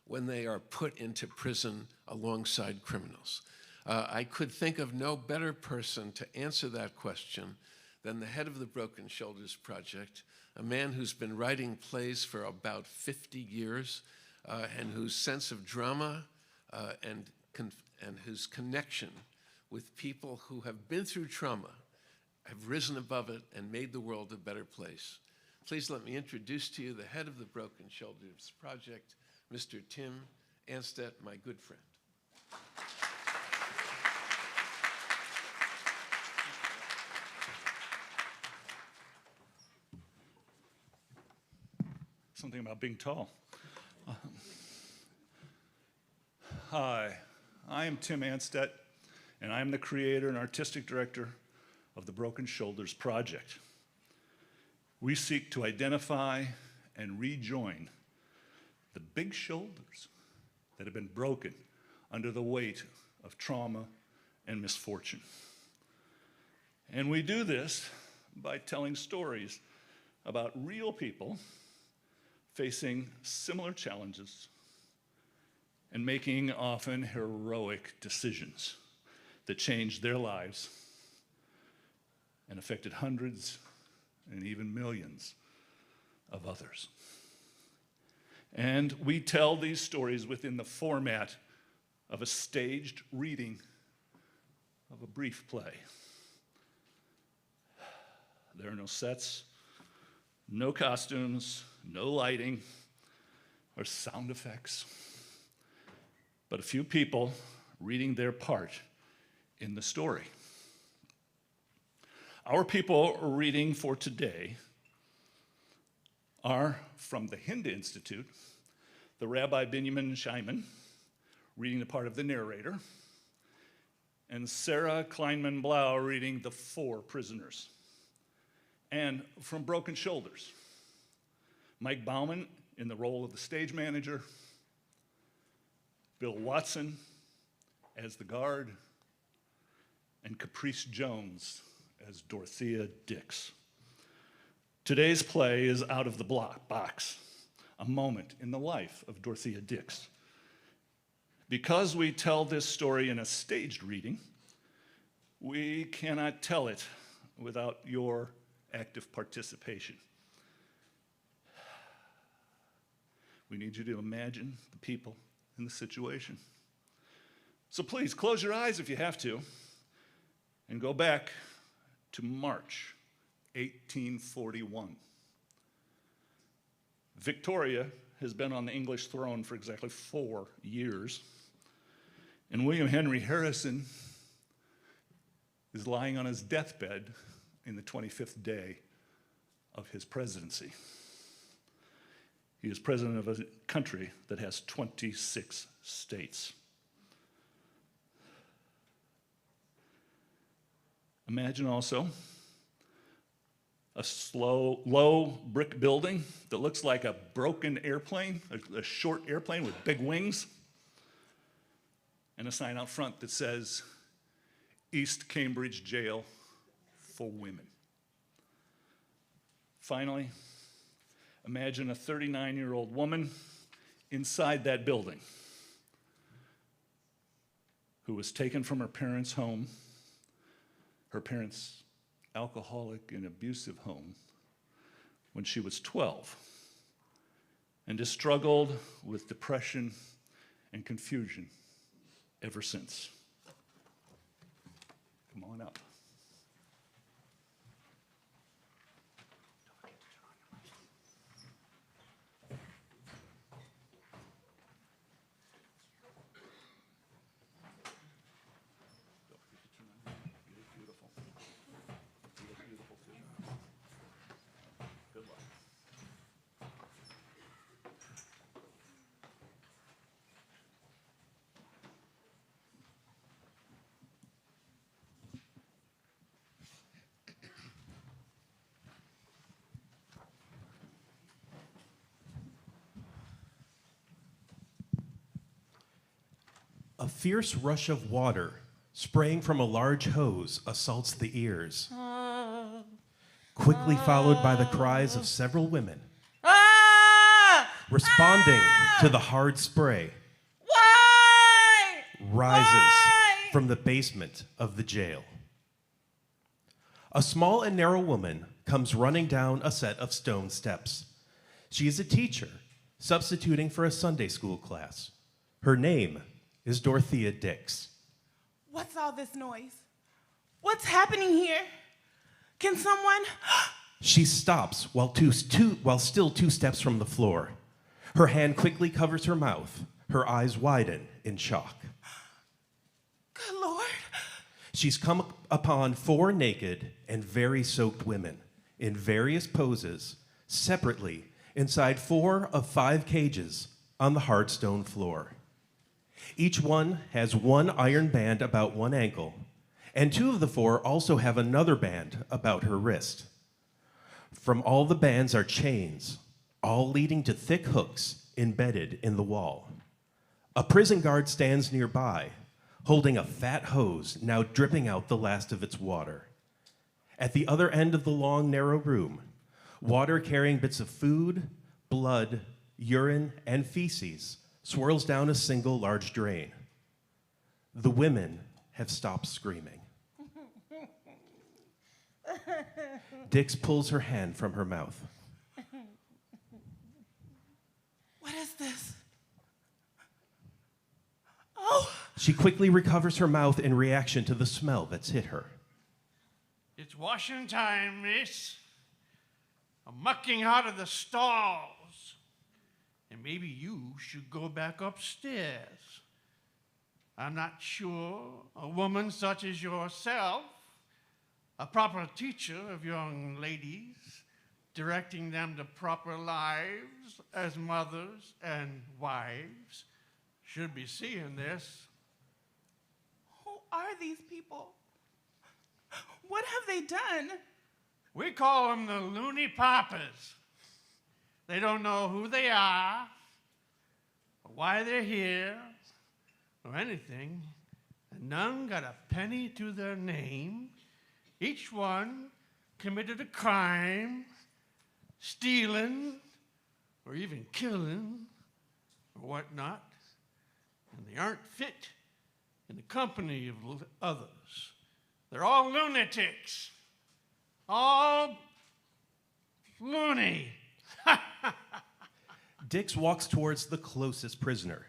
when they are put into prison alongside criminals? I could think of no better person to answer that question than the head of the Broken Shoulders Project, a man who's been writing plays for about 50 years, and whose sense of drama and whose connection with people who have been through trauma have risen above it and made the world a better place. Please let me introduce to you the head of the Broken Shoulders Project, Mr. Tim Anstedt, my good friend. Something about being tall. Hi, I am Tim Anstedt, and I am the creator and artistic director of the Broken Shoulders Project. We seek to identify and rejoin the big shoulders that have been broken under the weight of trauma and misfortune. And we do this by telling stories about real people facing similar challenges and making often heroic decisions that changed their lives and affected hundreds and even millions of others. And we tell these stories within the format of a staged reading of a brief play. There are no sets, no costumes, no lighting or sound effects, but a few people reading their part in the story. Our people reading for today are from the HINDA Institute, the Rabbi Benjamin Scheinman, reading the part of the narrator, and Sarah Kleinman-Blau reading the 4 prisoners. And from Broken Shoulders, Mike Bauman in the role of the stage manager, Bill Watson as the guard, and Caprice Jones as Dorothea Dix. Today's play is Out of the Box, a moment in the life of Dorothea Dix. Because we tell this story in a staged reading, we cannot tell it without your active participation. We need you to imagine the people in the situation. So please close your eyes if you have to and go back to March 1841. Victoria has been on the English throne for exactly 4 years, and William Henry Harrison is lying on his deathbed in the 25th day of his presidency. He is president of a country that has 26 states. Imagine also a low brick building that looks like a broken airplane, a short airplane with big wings, and a sign out front that says, East Cambridge Jail for Women. Finally, imagine a 39-year-old woman inside that building who was taken from her parents' home, her parents' alcoholic and abusive home, when she was 12, and has struggled with depression and confusion ever since. Come on up. A fierce rush of water, spraying from a large hose, assaults the ears, quickly followed by the cries of several women, responding to the hard spray, rises from the basement of the jail. A small and narrow woman comes running down a set of stone steps. She is a teacher, substituting for a Sunday school class. Her name is Dorothea Dix. What's all this noise? What's happening here? Can someone? She stops while still 2 steps from the floor. Her hand quickly covers her mouth. Her eyes widen in shock. Good Lord. She's come upon 4 naked and very soaked women in various poses, separately, inside 4 of 5 cages on the hard stone floor. Each one has 1 iron band about 1 ankle, and 2 of the 4 also have another band about her wrist. From all the bands are chains, all leading to thick hooks embedded in the wall. A prison guard stands nearby, holding a fat hose now dripping out the last of its water. At the other end of the long, narrow room, water carrying bits of food, blood, urine, and feces swirls down a single large drain. The women have stopped screaming. Dix pulls her hand from her mouth. What is this? Oh! She quickly recovers her mouth in reaction to the smell that's hit her. It's washing time, miss. I'm mucking out of the stalls. And maybe you should go back upstairs. I'm not sure a woman such as yourself, a proper teacher of young ladies, directing them to proper lives as mothers and wives, should be seeing this. Who are these people? What have they done? We call them the loony papas. They don't know who they are, or why they're here, or anything. And none got a penny to their name. Each one committed a crime, stealing, or even killing, or whatnot. And they aren't fit in the company of others. They're all lunatics. All loony. Dix walks towards the closest prisoner.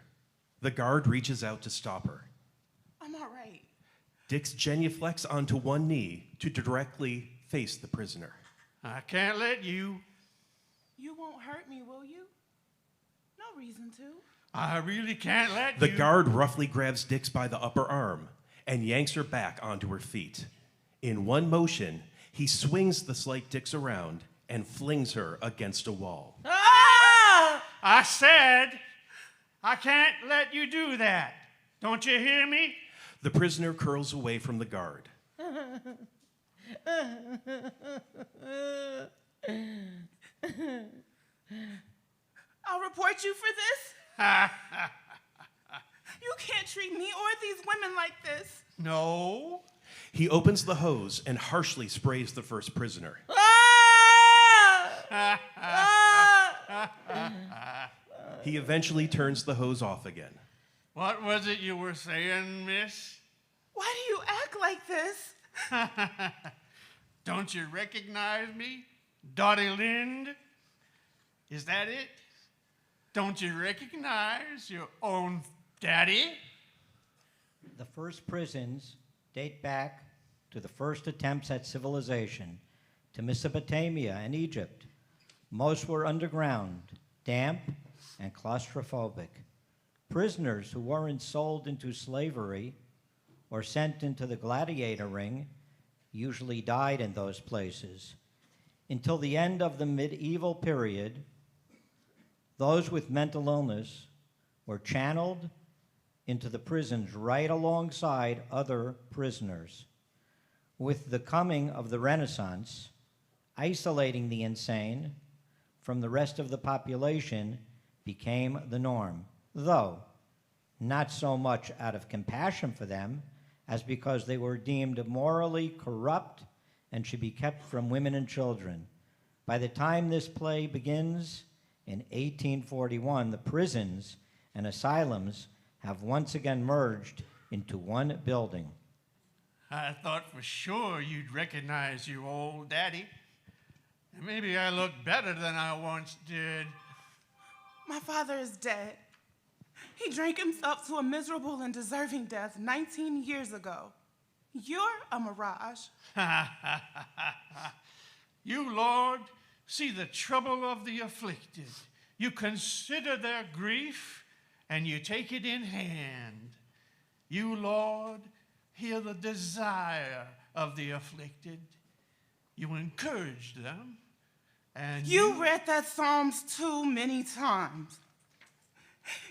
The guard reaches out to stop her. I'm all right. Dix genuflects onto one knee to directly face the prisoner. I can't let you. You won't hurt me, will you? No reason to. I really can't let The you. guard roughly grabs Dix by the upper arm and yanks her back onto her feet. In one motion, he swings the slight Dix around and flings her against a wall. Ah! I said, I can't let you do that. Don't you hear me? The prisoner curls away from the guard. I'll report you for this. You can't treat me or these women like this. No. He opens the hose and harshly sprays the first prisoner. Ah! Ah! He eventually turns the hose off again. What was it you were saying, miss? Why do you act like this? Don't you recognize me? Dottie Lind? Is that it? Don't you recognize your own daddy? The first prisons date back to the first attempts at civilization, to Mesopotamia and Egypt. Most were underground, damp, and claustrophobic. Prisoners who weren't sold into slavery or sent into the gladiator ring usually died in those places. Until the end of the medieval period, those with mental illness were channeled into the prisons right alongside other prisoners. With the coming of the Renaissance, isolating the insane from the rest of the population became the norm, though not so much out of compassion for them as because they were deemed morally corrupt and should be kept from women and children. By the time this play begins, in 1841, the prisons and asylums have once again merged into one building. I thought for sure you'd recognize your old daddy. And maybe I look better than I once did. My father is dead. He drank himself to a miserable and deserving death 19 years ago. You're a mirage. You, Lord, see the trouble of the afflicted. You consider their grief, and you take it in hand. You, Lord, hear the desire of the afflicted. You encourage them, and You read that Psalms too many times.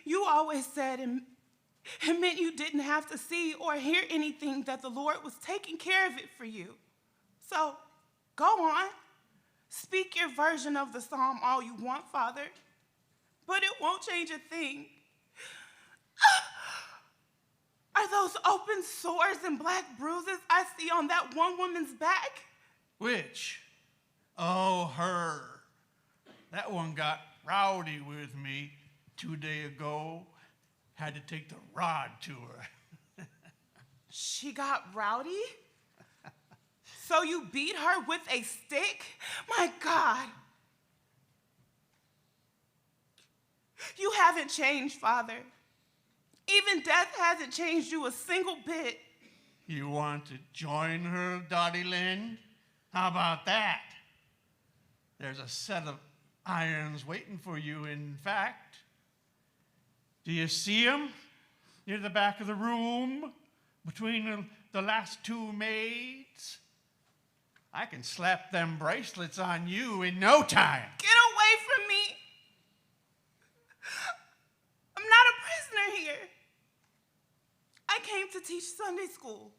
You always said it meant you didn't have to see or hear anything, that the Lord was taking care of it for you. So, go on. Speak your version of the psalm all you want, Father, but it won't change a thing. Are those open sores and black bruises I see on that one woman's back? Which? Oh, her. That one got rowdy with me 2 days ago. Had to take the rod to her. She got rowdy? So you beat her with a stick? My God. You haven't changed, Father. Even death hasn't changed you a single bit. You want to join her, Dottie Lynn? How about that? There's a set of irons waiting for you, in fact. Do you see them? Near the back of the room, between the last two maids. I can slap them bracelets on you in no time. Get away from me. I'm not a prisoner here. I came to teach Sunday school.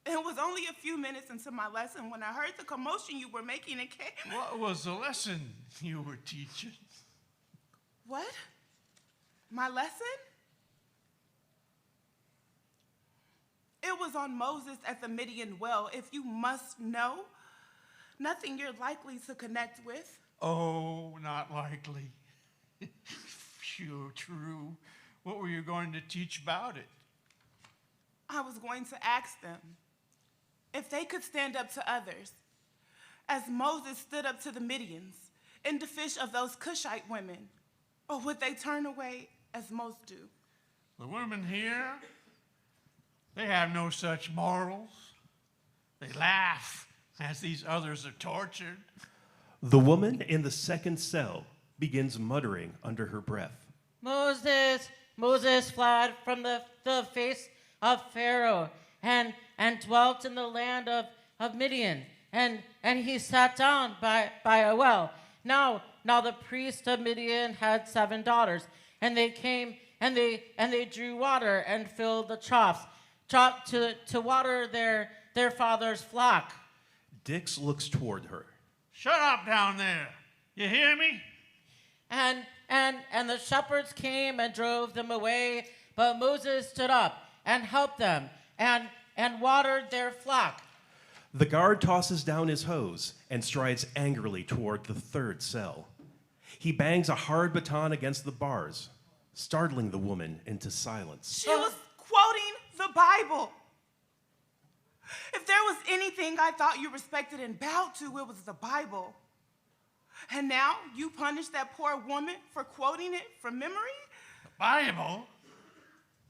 And it was only a few minutes into my lesson when I heard the commotion you were making and came. What was the lesson you were teaching? What? My lesson? It was on Moses at the Midian well. If you must know, nothing you're likely to connect with. Oh, not likely. Sure, true. What were you going to teach about it? I was going to ask them if they could stand up to others, as Moses stood up to the Midians in defense of those Cushite women, or would they turn away as most do? The women here, they have no such morals. They laugh as these others are tortured. The woman in the second cell begins muttering under her breath. Moses fled from the face of Pharaoh and dwelt in the land of Midian. And he sat down by a well. Now the priest of Midian had 7 daughters, and they came and they drew water and filled the troughs to water their father's flock. Dix looks toward her. Shut up down there. You hear me? And the shepherds came and drove them away, but Moses stood up and helped them and watered their flock. The guard tosses down his hose and strides angrily toward the third cell. He bangs a hard baton against the bars, startling the woman into silence. She was quoting the Bible. If there was anything I thought you respected and bowed to, it was the Bible. And now you punish that poor woman for quoting it from memory? The Bible?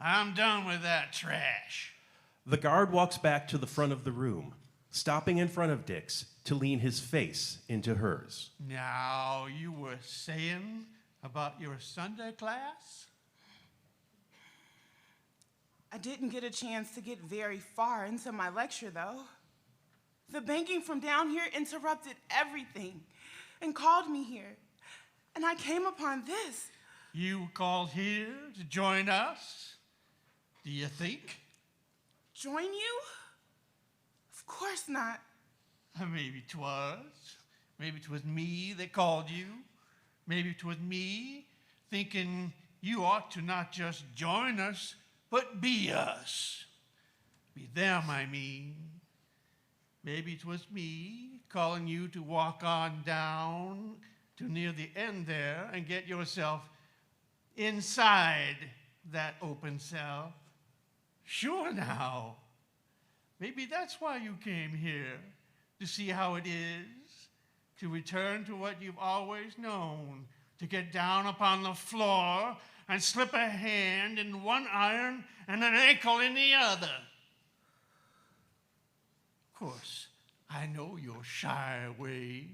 I'm done with that trash. The guard walks back to the front of the room, stopping in front of Dix to lean his face into hers. Now, you were saying about your Sunday class? I didn't get a chance to get very far into my lecture, though. The banking from down here interrupted everything and called me here. And I came upon this. You called here to join us? Do you think? Join you? Of course not. Maybe 'twas. Maybe 'twas me that called you. Maybe 'twas me thinking you ought to not just join us, but be us. Be them, I mean. Maybe 'twas me calling you to walk on down to near the end there and get yourself inside that open cell. Sure now. Maybe that's why you came here, to see how it is, to return to what you've always known, to get down upon the floor and slip a hand in one iron and an ankle in the other. Of course, I know your shy ways.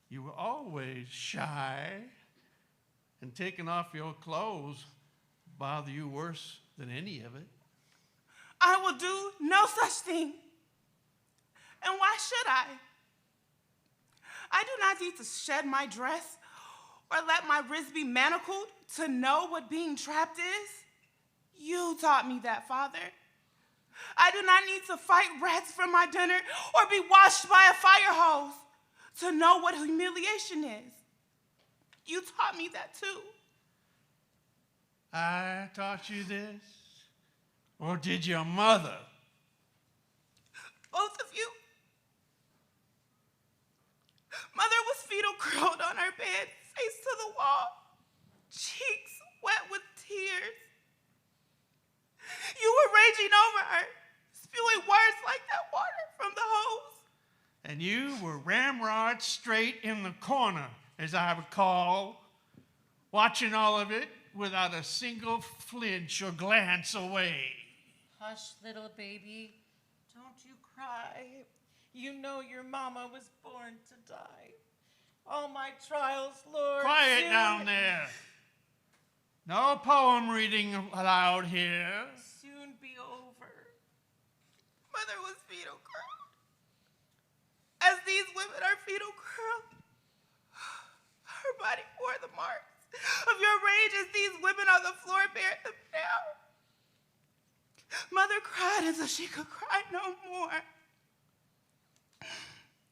You were always shy, and taking off your clothes bother you worse than any of it. I will do no such thing. And why should I? I do not need to shed my dress or let my wrists be manacled to know what being trapped is. You taught me that, Father. I do not need to fight rats for my dinner or be washed by a fire hose to know what humiliation is. You taught me that too. I taught you this? Or did your mother? Both of you. Mother was fetal curled on her bed, face to the wall, cheeks wet with tears. You were raging over her, spewing words like that water from the hose. And you were ramrod straight in the corner, as I recall, watching all of it without a single flinch or glance away. Hush, little baby. Don't you cry. You know your mama was born to die. All my trials, Lord. Quiet soon- down there. No poem reading allowed here. Soon be over. Mother was fetal curled. As these women are fetal curled, her body bore the marks of your rage as these women on the floor bear them down. Mother cried until she could cry no more.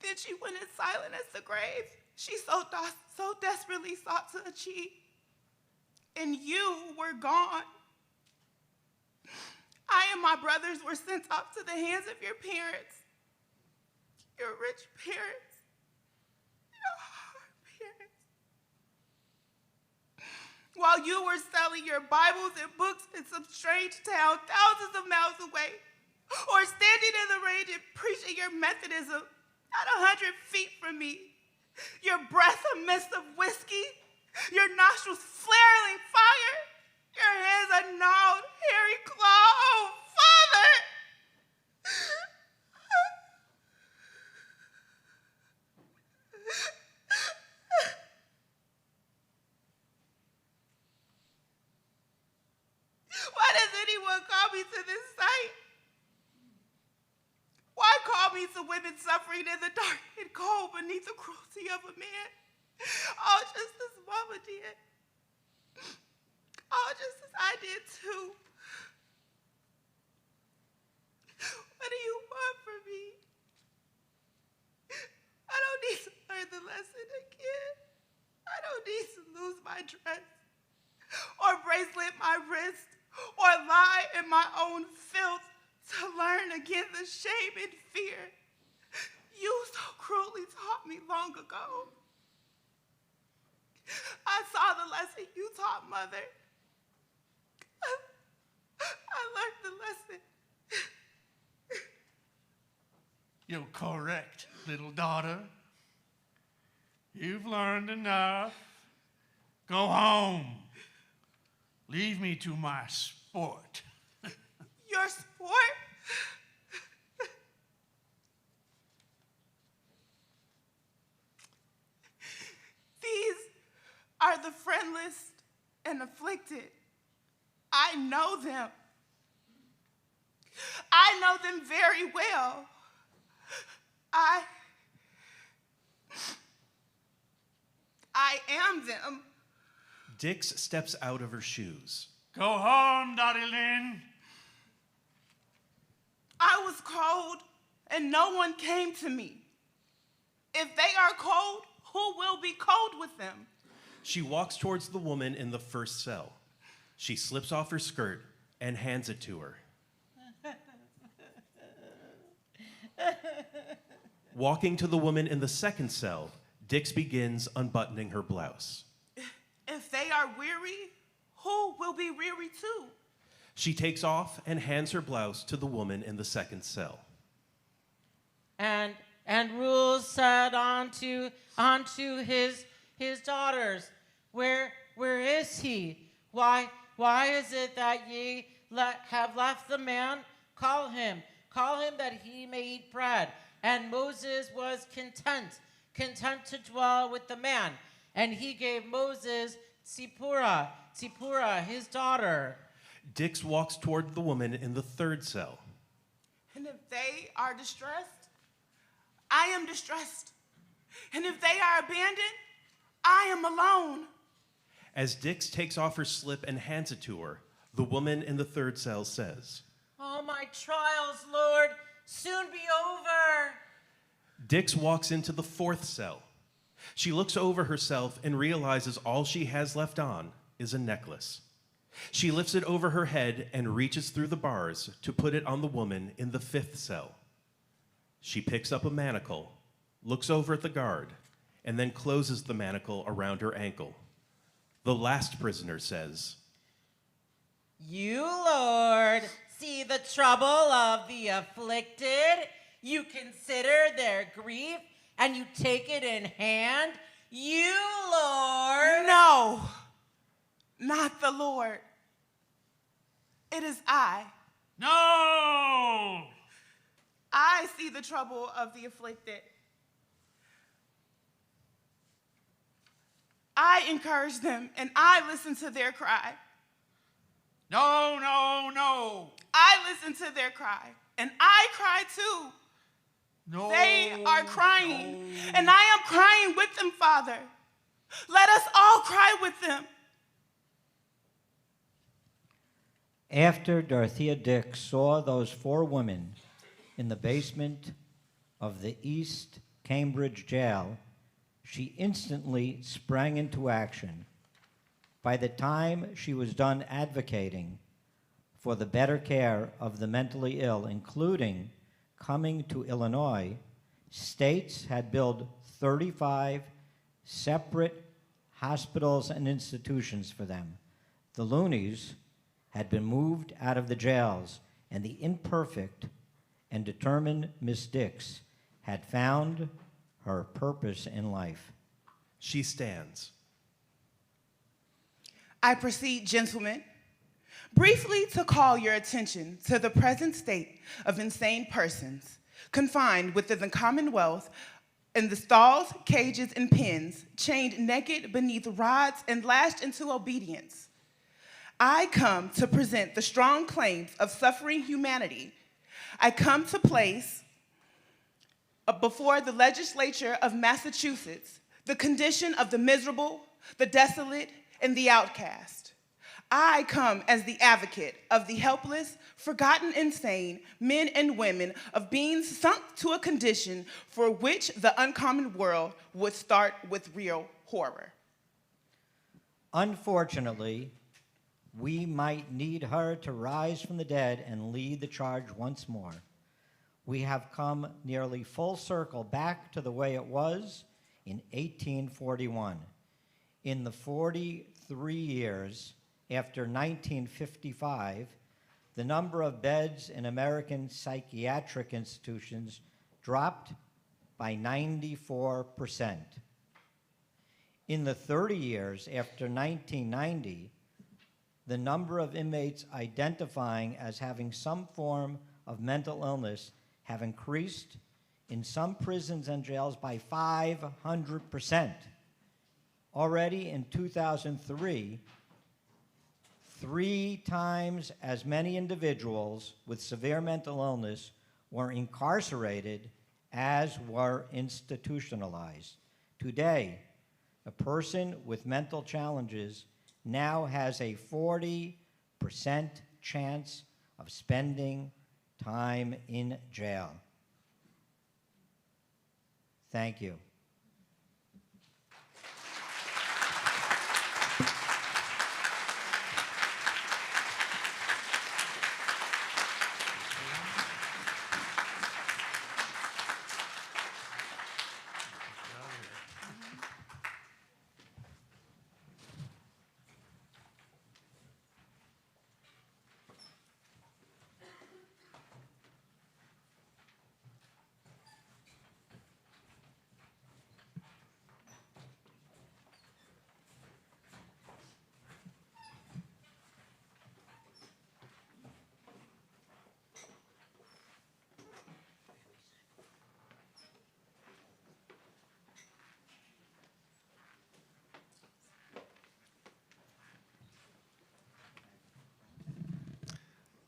Then she went as silent as the grave she so desperately sought to achieve. And you were gone. I and my brothers were sent off to the hands of your parents, your rich parents, your hard parents. While you were selling your Bibles and books in some strange town thousands of miles away, or standing in the rain and preaching your Methodism not 100 feet from me, your breath a mist of whiskey, your nostrils flaring fire, your hands a gnarled, hairy claw. Oh, Father! Why does anyone call me to this sight? Why call me to women suffering in the dark and cold beneath the cruelty of a man? All just as Mama did. All just as I did too. What do you want from me? I don't need to learn the lesson again. I don't need to lose my dress or bracelet my wrist or lie in my own filth to learn again the shame and fear you so cruelly taught me long ago. I saw the lesson you taught, Mother. I learned the lesson. You're correct, little daughter. You've learned enough. Go home. Leave me to my sport. Your sport? These are the friendless and afflicted. I know them. I know them very well. I am them. Dix steps out of her shoes. Go home, Dottie Lynn. I was cold, and no one came to me. If they are cold, who will be cold with them? She walks towards the woman in the first cell. She slips off her skirt and hands it to her. Walking to the woman in the second cell, Dix begins unbuttoning her blouse. If they are weary, who will be weary too? She takes off and hands her blouse to the woman in the second cell. And rules said onto his daughters, where is he? Why is it that ye have left the man? Call him that he may eat bread. And Moses was content to dwell with the man. And he gave Moses Zipporah, his daughter. Dix walks toward the woman in the third cell. And if they are distressed, I am distressed. And if they are abandoned, I am alone. As Dix takes off her slip and hands it to her, the woman in the third cell says, "All my trials, Lord, soon be over." Dix walks into the fourth cell. She looks over herself and realizes all she has left on is a necklace. She lifts it over her head and reaches through the bars to put it on the woman in the fifth cell. She picks up a manacle, looks over at the guard, and then closes the manacle around her ankle. The last prisoner says, "You, Lord, see the trouble of the afflicted. You consider their grief, and you take it in hand. You, Lord." No, not the Lord. It is I. No! I see the trouble of the afflicted. I encourage them, and I listen to their cry. No, no, no. I listen to their cry, and I cry too. No. They are crying, and I am crying with them, Father. Let us all cry with them. After Dorothea Dix saw those 4 women in the basement of the East Cambridge jail, she instantly sprang into action. By the time she was done advocating for the better care of the mentally ill, including coming to Illinois, states had built 35 separate hospitals and institutions for them. The loonies had been moved out of the jails, and the imperfect and determined Miss Dix had found her purpose in life. She stands. I proceed, gentlemen, briefly to call your attention to the present state of insane persons confined within the Commonwealth in the stalls, cages, and pens, chained naked beneath rods and lashed into obedience. I come to present the strong claims of suffering humanity. I come to place before the legislature of Massachusetts the condition of the miserable, the desolate, and the outcast. I come as the advocate of the helpless, forgotten, insane men and women of beings sunk to a condition for which the uncommon world would start with real horror. Unfortunately, we might need her to rise from the dead and lead the charge once more. We have come nearly full circle back to the way it was in 1841. In the 43 years after 1955, the number of beds in American psychiatric institutions dropped by 94%. In the 30 years after 1990, the number of inmates identifying as having some form of mental illness have increased in some prisons and jails by 500%. Already in 2003, 3 times as many individuals with severe mental illness were incarcerated as were institutionalized. Today, a person with mental challenges now has a 40% chance of spending time in jail. Thank you.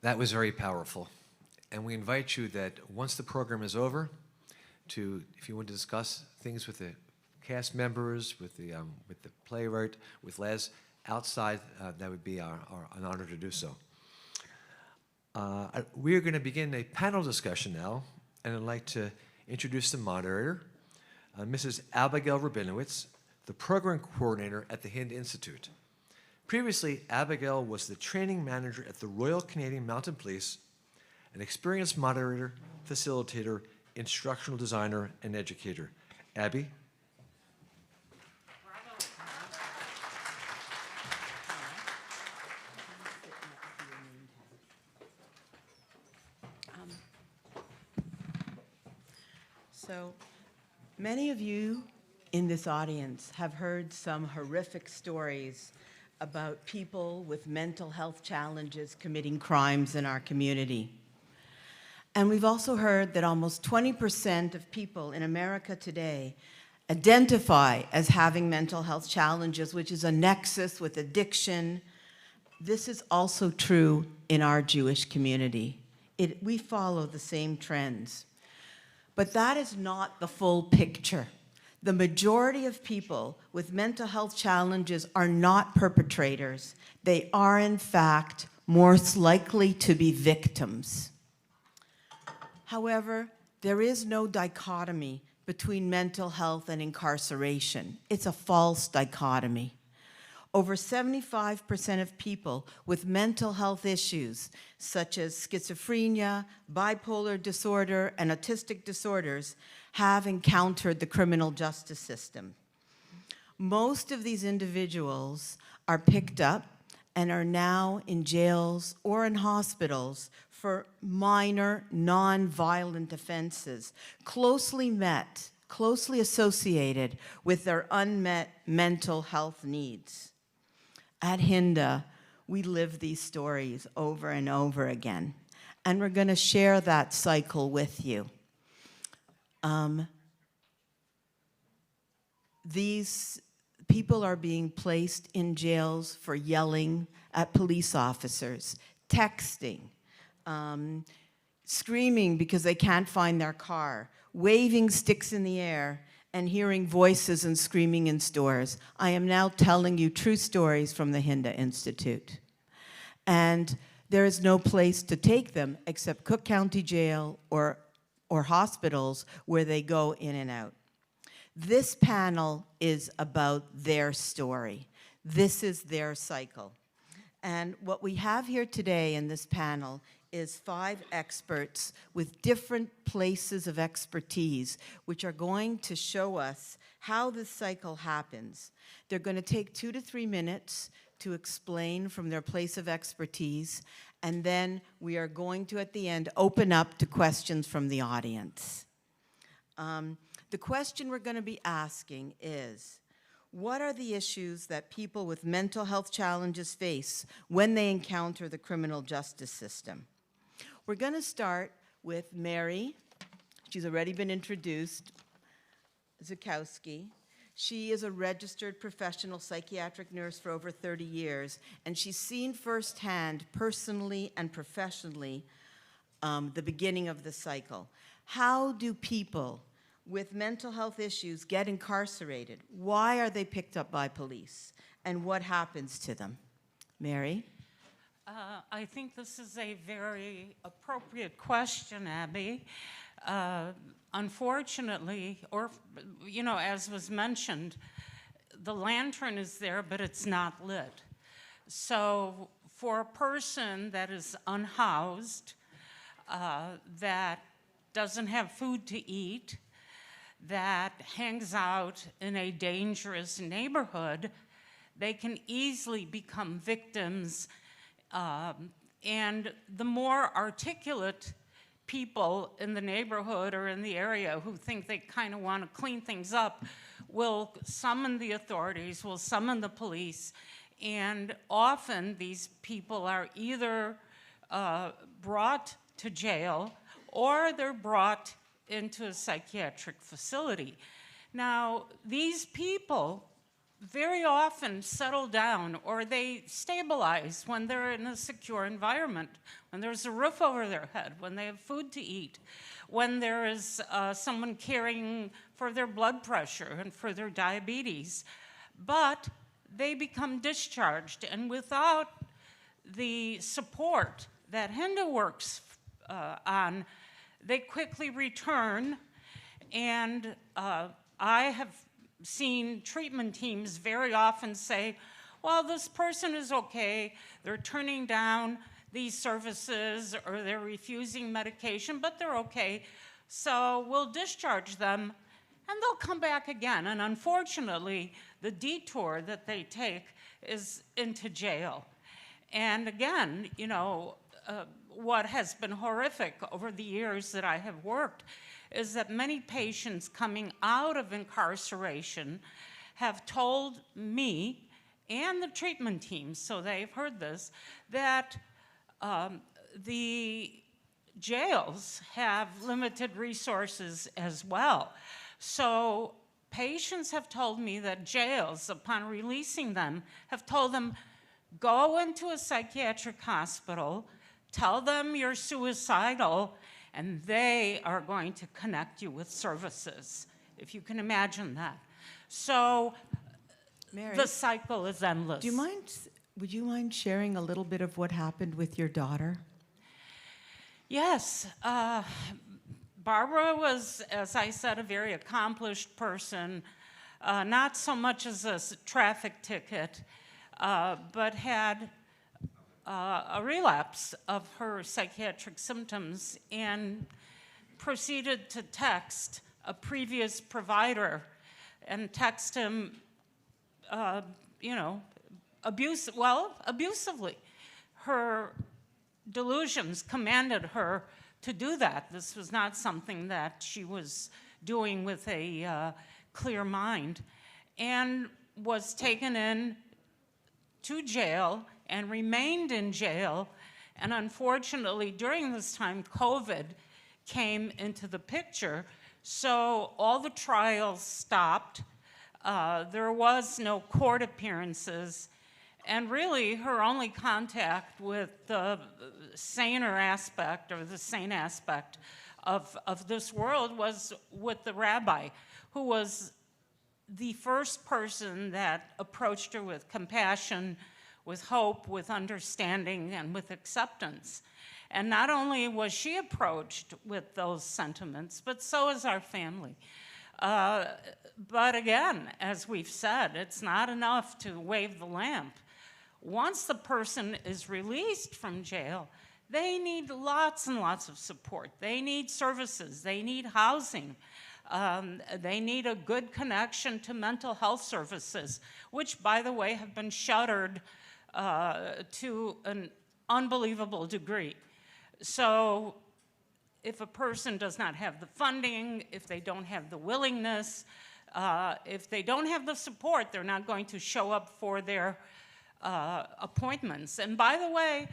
That was very powerful. And we invite you that once the program is over, if you want to discuss things with the cast members, with the playwright, with Les, outside, that would be an honor to do so. We're going to begin a panel discussion now, and I'd like to introduce the moderator, Mrs. Abigail Rabinowitz, the program coordinator at the Hind Institute. Previously, Abigail was the training manager at the Royal Canadian Mounted Police, an experienced moderator, facilitator, instructional designer, and educator. Abby? So many of you in this audience have heard some horrific stories about people with mental health challenges committing crimes in our community. And we've also heard that almost 20% of people in America today identify as having mental health challenges, which is a nexus with addiction. This is also true in our Jewish community. We follow the same trends. But that is not the full picture. The majority of people with mental health challenges are not perpetrators. They are, in fact, most likely to be victims. However, there is no dichotomy between mental health and incarceration. It's a false dichotomy. Over 75% of people with mental health issues, such as schizophrenia, bipolar disorder, and autistic disorders, have encountered the criminal justice system. Most of these individuals are picked up and are now in jails or in hospitals for minor, non-violent offenses, closely associated with their unmet mental health needs. At Hinda, we live these stories over and over again, and we're going to share that cycle with you. These people are being placed in jails for yelling at police officers, texting, screaming because they can't find their car, waving sticks in the air, and hearing voices and screaming in stores. I am now telling you true stories from the Hinda Institute. And there is no place to take them except Cook County Jail or hospitals where they go in and out. This panel is about their story. This is their cycle. And what we have here today in this panel is 5 experts with different places of expertise, which are going to show us how this cycle happens. They're going to take 2 to 3 minutes to explain from their place of expertise, and then we are going to, at the end, open up to questions from the audience. The question we're going to be asking is, what are the issues that people with mental health challenges face when they encounter the criminal justice system? We're going to start with Mary. She's already been introduced, Zukowski. She is a registered professional psychiatric nurse for over 30 years, and she's seen firsthand, personally and professionally, the beginning of the cycle. How do people with mental health issues get incarcerated? Why are they picked up by police? And what happens to them? Mary? I think this is a very appropriate question, Abby. Unfortunately, or, you know, as was mentioned, the lantern is there, but it's not lit. So for a person that is unhoused, that doesn't have food to eat, that hangs out in a dangerous neighborhood, they can easily become victims. And the more articulate people in the neighborhood or in the area who think they kind of want to clean things up will summon the authorities, will summon the police, and often these people are either brought to jail or they're brought into a psychiatric facility. Now, these people very often settle down or they stabilize when they're in a secure environment, when there's a roof over their head, when they have food to eat, when there is someone caring for their blood pressure and for their diabetes. But they become discharged, and without the support that Hinda works on, they quickly return. And I have seen treatment teams very often say, well, this person is okay, they're turning down these services or they're refusing medication, but they're okay, so we'll discharge them and they'll come back again. And unfortunately, the detour that they take is into jail. And again, you know, what has been horrific over the years that I have worked is that many patients coming out of incarceration have told me and the treatment team, so they've heard this, that the jails have limited resources as well. So patients have told me that jails, upon releasing them, have told them, go into a psychiatric hospital, tell them you're suicidal, and they are going to connect you with services, if you can imagine that. So Mary, the cycle is endless. Would you mind sharing a little bit of what happened with your daughter? Yes. Barbara was, as I said, a very accomplished person, not so much as a traffic ticket, but had a relapse of her psychiatric symptoms and proceeded to text a previous provider and text him, you know, abusively. Her delusions commanded her to do that. This was not something that she was doing with a clear mind, and was taken in to jail and remained in jail. And unfortunately, during this time, COVID came into the picture, so all the trials stopped. There was no court appearances, and really her only contact with the saner aspect, or the sane aspect of this world, was with the rabbi, who was the first person that approached her with compassion, with hope, with understanding, and with acceptance. And not only was she approached with those sentiments, but so is our family. But again, as we've said, it's not enough to wave the lamp. Once the person is released from jail, they need lots and lots of support. They need services, they need housing. They need a good connection to mental health services, which, by the way, have been shuttered to an unbelievable degree. So if a person does not have the funding, if they don't have the willingness, if they don't have the support, they're not going to show up for their appointments. And by the way,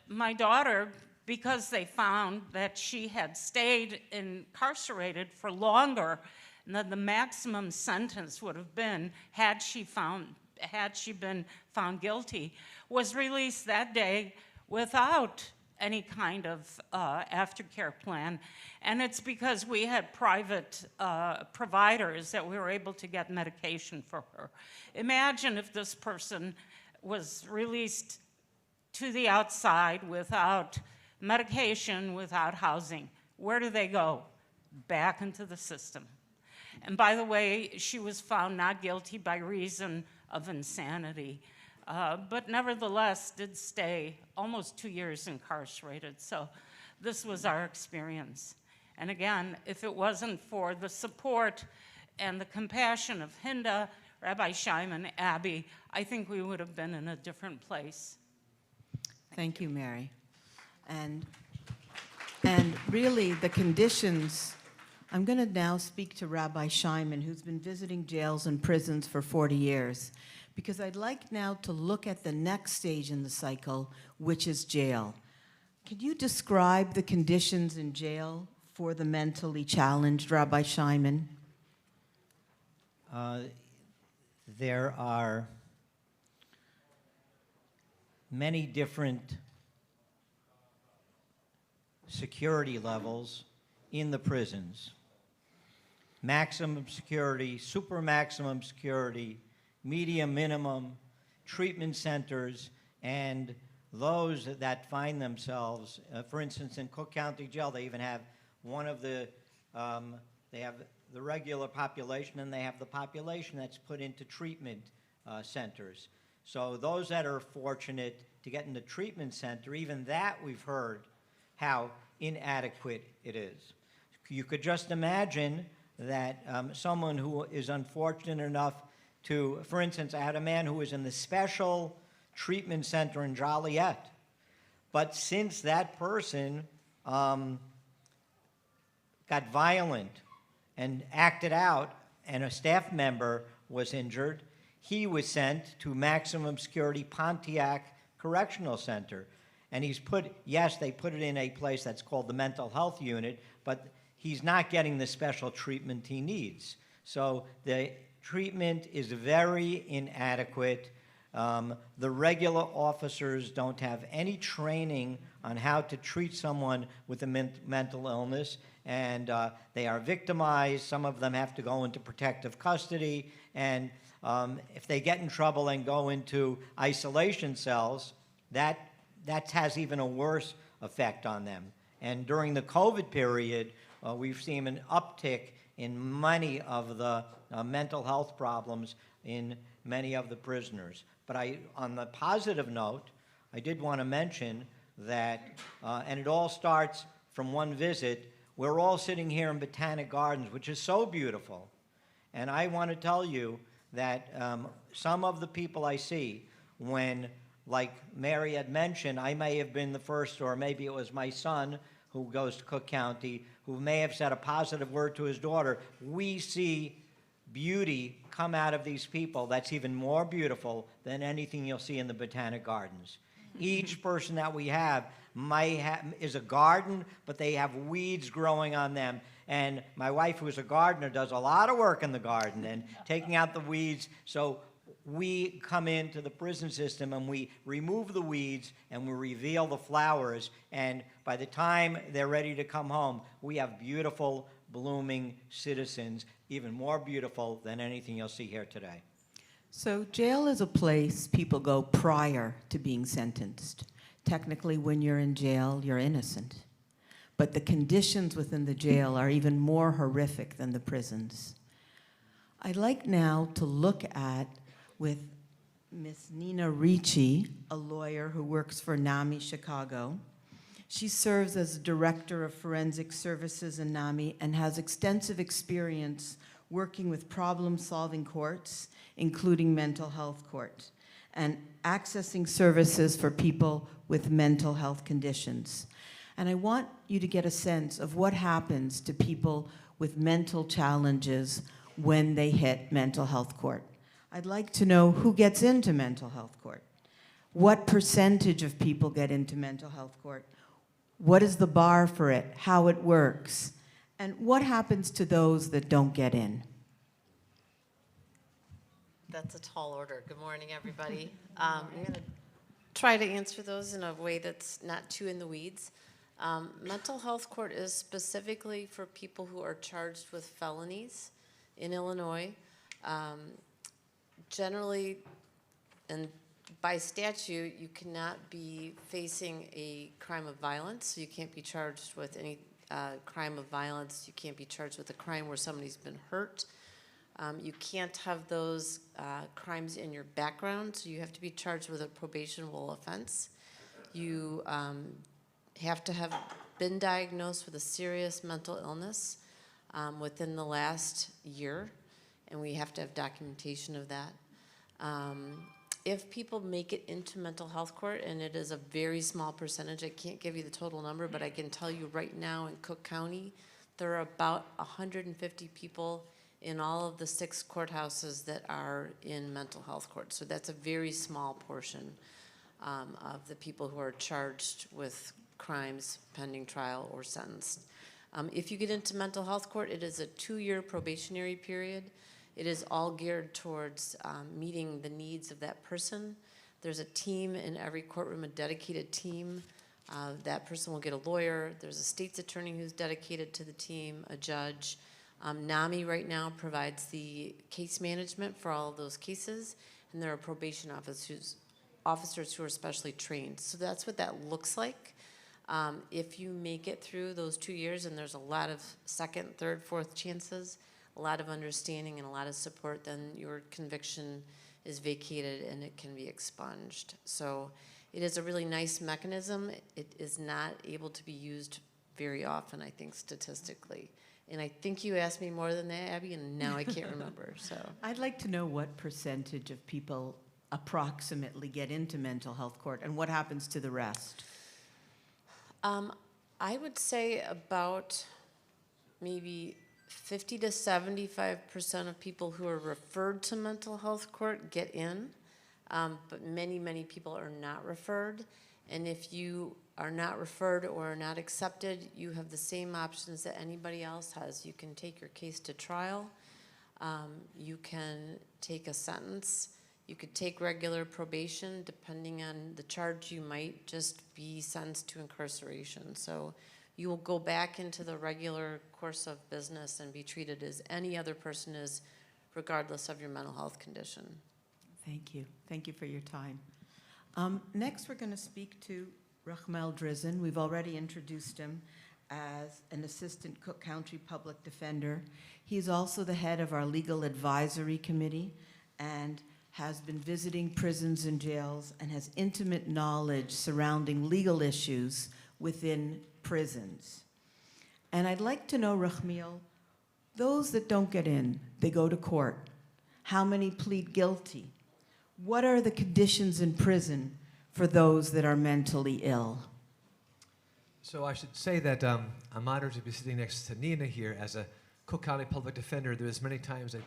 my daughter, because they found that she had stayed incarcerated for longer than the maximum sentence would have been had she been found guilty, was released that day without any kind of aftercare plan. And it's because we had private providers that we were able to get medication for her. Imagine if this person was released to the outside without medication, without housing. Where do they go? Back into the system. And by the way, she was found not guilty by reason of insanity, but nevertheless did stay almost 2 years incarcerated. So this was our experience. And again, if it wasn't for the support and the compassion of Hinda, Rabbi Shimon, Abby, I think we would have been in a different place. Thank you, Mary. And really, the conditions, I'm going to now speak to Rabbi Shimon, who's been visiting jails and prisons for 40 years, because I'd like now to look at the next stage in the cycle, which is jail. Can you describe the conditions in jail for the mentally challenged, Rabbi Shimon? there are many different security levels in the prisons. Maximum security, super maximum security, medium minimum, treatment centers, and those that find themselves, for instance, in Cook County Jail, they even have one of the, they have the regular population and they have the population that's put into treatment centers. So those that are fortunate to get in the treatment center, even that we've heard how inadequate it is. You could just imagine that someone who is unfortunate enough to, for instance, I had a man who was in the special treatment center in Joliet, but since that person got violent and acted out and a staff member was injured, he was sent to maximum security Pontiac Correctional Center. And he's put, yes, they put it in a place that's called the mental health unit, but he's not getting the special treatment he needs. So the treatment is very inadequate. The regular officers don't have any training on how to treat someone with a mental illness, and they are victimized. Some of them have to go into protective custody, and if they get in trouble and go into isolation cells, that has even a worse effect on them. And during the COVID period, we've seen an uptick in many of the mental health problems in many of the prisoners. But on the positive note, I did want to mention that, and it all starts from one visit, we're all sitting here in Botanic Gardens, which is so beautiful. And I want to tell you that some of the people I see, when, like Mary had mentioned, I may have been the first, or maybe it was my son who goes to Cook County, who may have said a positive word to his daughter. We see beauty come out of these people that's even more beautiful than anything you'll see in the Botanic Gardens. Each person that we have is a garden, but they have weeds growing on them. And my wife, who's a gardener, does a lot of work in the garden and taking out the weeds. So we come into the prison system and we remove the weeds and we reveal the flowers. And by the time they're ready to come home, we have beautiful, blooming citizens, even more beautiful than anything you'll see here today. So jail is a place people go prior to being sentenced. Technically, when you're in jail, you're innocent. But the conditions within the jail are even more horrific than the prisons. I'd like now to look at, with Ms. Nina Ricci, a lawyer who works for NAMI Chicago. She serves as Director of Forensic Services in NAMI and has extensive experience working with problem-solving courts, including mental health courts, and accessing services for people with mental health conditions. And I want you to get a sense of what happens to people with mental challenges when they hit mental health court. I'd like to know who gets into mental health court. What percentage of people get into mental health court? What is the bar for it? How it works? And what happens to those that don't get in? That's a tall order. Good morning, everybody. I'm going to try to answer those in a way that's not too in the weeds. Mental health court is specifically for people who are charged with felonies in Illinois. Generally, and by statute, you cannot be facing a crime of violence. So you can't be charged with any crime of violence. You can't be charged with a crime where somebody's been hurt. You can't have those crimes in your background, so you have to be charged with a probationable offense. You have to have been diagnosed with a serious mental illness within the last year, and we have to have documentation of that. If people make it into mental health court, and it is a very small percentage, I can't give you the total number, but I can tell you right now in Cook County, there are about 150 people in all of the 6 courthouses that are in mental health court. So that's a very small portion of the people who are charged with crimes pending trial or sentenced. If you get into mental health court, it is a 2-year probationary period. It is all geared towards meeting the needs of that person. There's a team in every courtroom, a dedicated team. That person will get a lawyer. There's a state's attorney who's dedicated to the team, a judge. NAMI right now provides the case management for all of those cases, and there are probation officers who are specially trained. So that's what that looks like. If you make it through those 2 years, and there's a lot of second, third, fourth chances, a lot of understanding and a lot of support, then your conviction is vacated and it can be expunged. So it is a really nice mechanism. It is not able to be used very often, I think, statistically. And I think you asked me more than that, Abby, and now I can't remember. So I'd like to know what percentage of people approximately get into mental health court and what happens to the rest. I would say about maybe 50 to 75% of people who are referred to mental health court get in, but many, many people are not referred. And if you are not referred or are not accepted, you have the same options that anybody else has. You can take your case to trial. You can take a sentence. You could take regular probation. Depending on the charge, you might just be sentenced to incarceration. So you will go back into the regular course of business and be treated as any other person is, regardless of your mental health condition. Thank you. Thank you for your time. Next, we're going to speak to Rachmel Drizin. We've already introduced him as an assistant Cook County public defender. He's also the head of our legal advisory committee and has been visiting prisons and jails and has intimate knowledge surrounding legal issues within prisons. And I'd like to know, Rachmel, those that don't get in, they go to court. How many plead guilty? What are the conditions in prison for those that are mentally ill? So I should say that I'm honored to be sitting next to Nina here as a Cook County public defender. There was many times at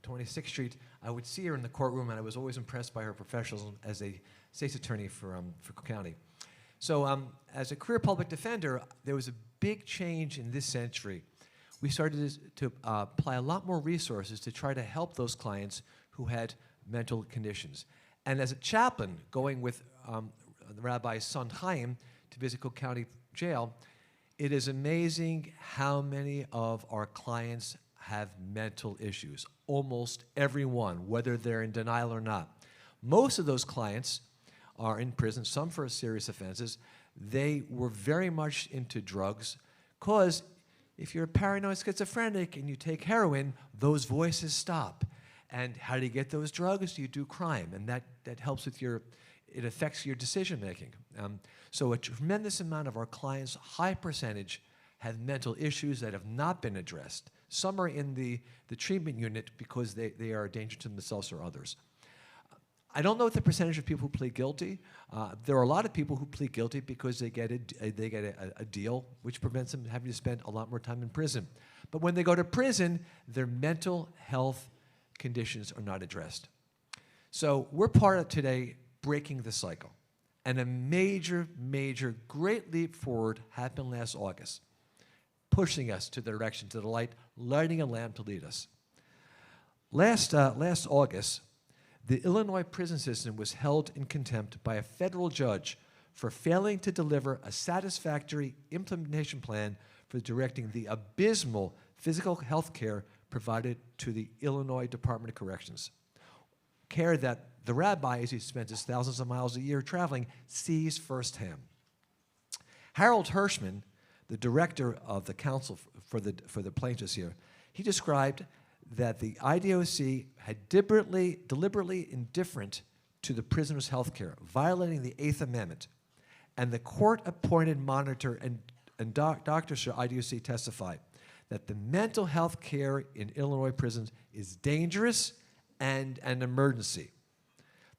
26th Street, I would see her in the courtroom, and I was always impressed by her professionalism as a state's attorney for Cook County. So as a career public defender, there was a big change in this century. We started to apply a lot more resources to try to help those clients who had mental conditions. And as a chaplain, going with Rabbi Son Chaim to visit Cook County Jail, it is amazing how many of our clients have mental issues. Almost everyone, whether they're in denial or not. Most of those clients are in prison, some for serious offenses. They were very much into drugs, because if you're a paranoid schizophrenic and you take heroin, those voices stop. And how do you get those drugs? You do crime, and that helps with it affects your decision making. So a tremendous amount of our clients, high percentage, have mental issues that have not been addressed. Some are in the treatment unit because they are a danger to themselves or others. I don't know what the percentage of people who plead guilty. There are a lot of people who plead guilty because they get a deal which prevents them having to spend a lot more time in prison. But when they go to prison, their mental health conditions are not addressed. So we're part of today breaking the cycle. And a major, major, great leap forward happened last August, pushing us to the direction, to the light, lighting a lamp to lead us. Last August, the Illinois prison system was held in contempt by a federal judge for failing to deliver a satisfactory implementation plan for directing the abysmal physical health care provided to the Illinois Department of Corrections. Care that the rabbi, as he spends his thousands of miles a year traveling, sees firsthand. Harold Hirschman, the director of the counsel for the plaintiffs here, he described that the IDOC had deliberately indifferent to the prisoner's health care, violating the Eighth Amendment. And the court-appointed monitor and doctors for IDOC testified that the mental health care in Illinois prisons is dangerous and an emergency.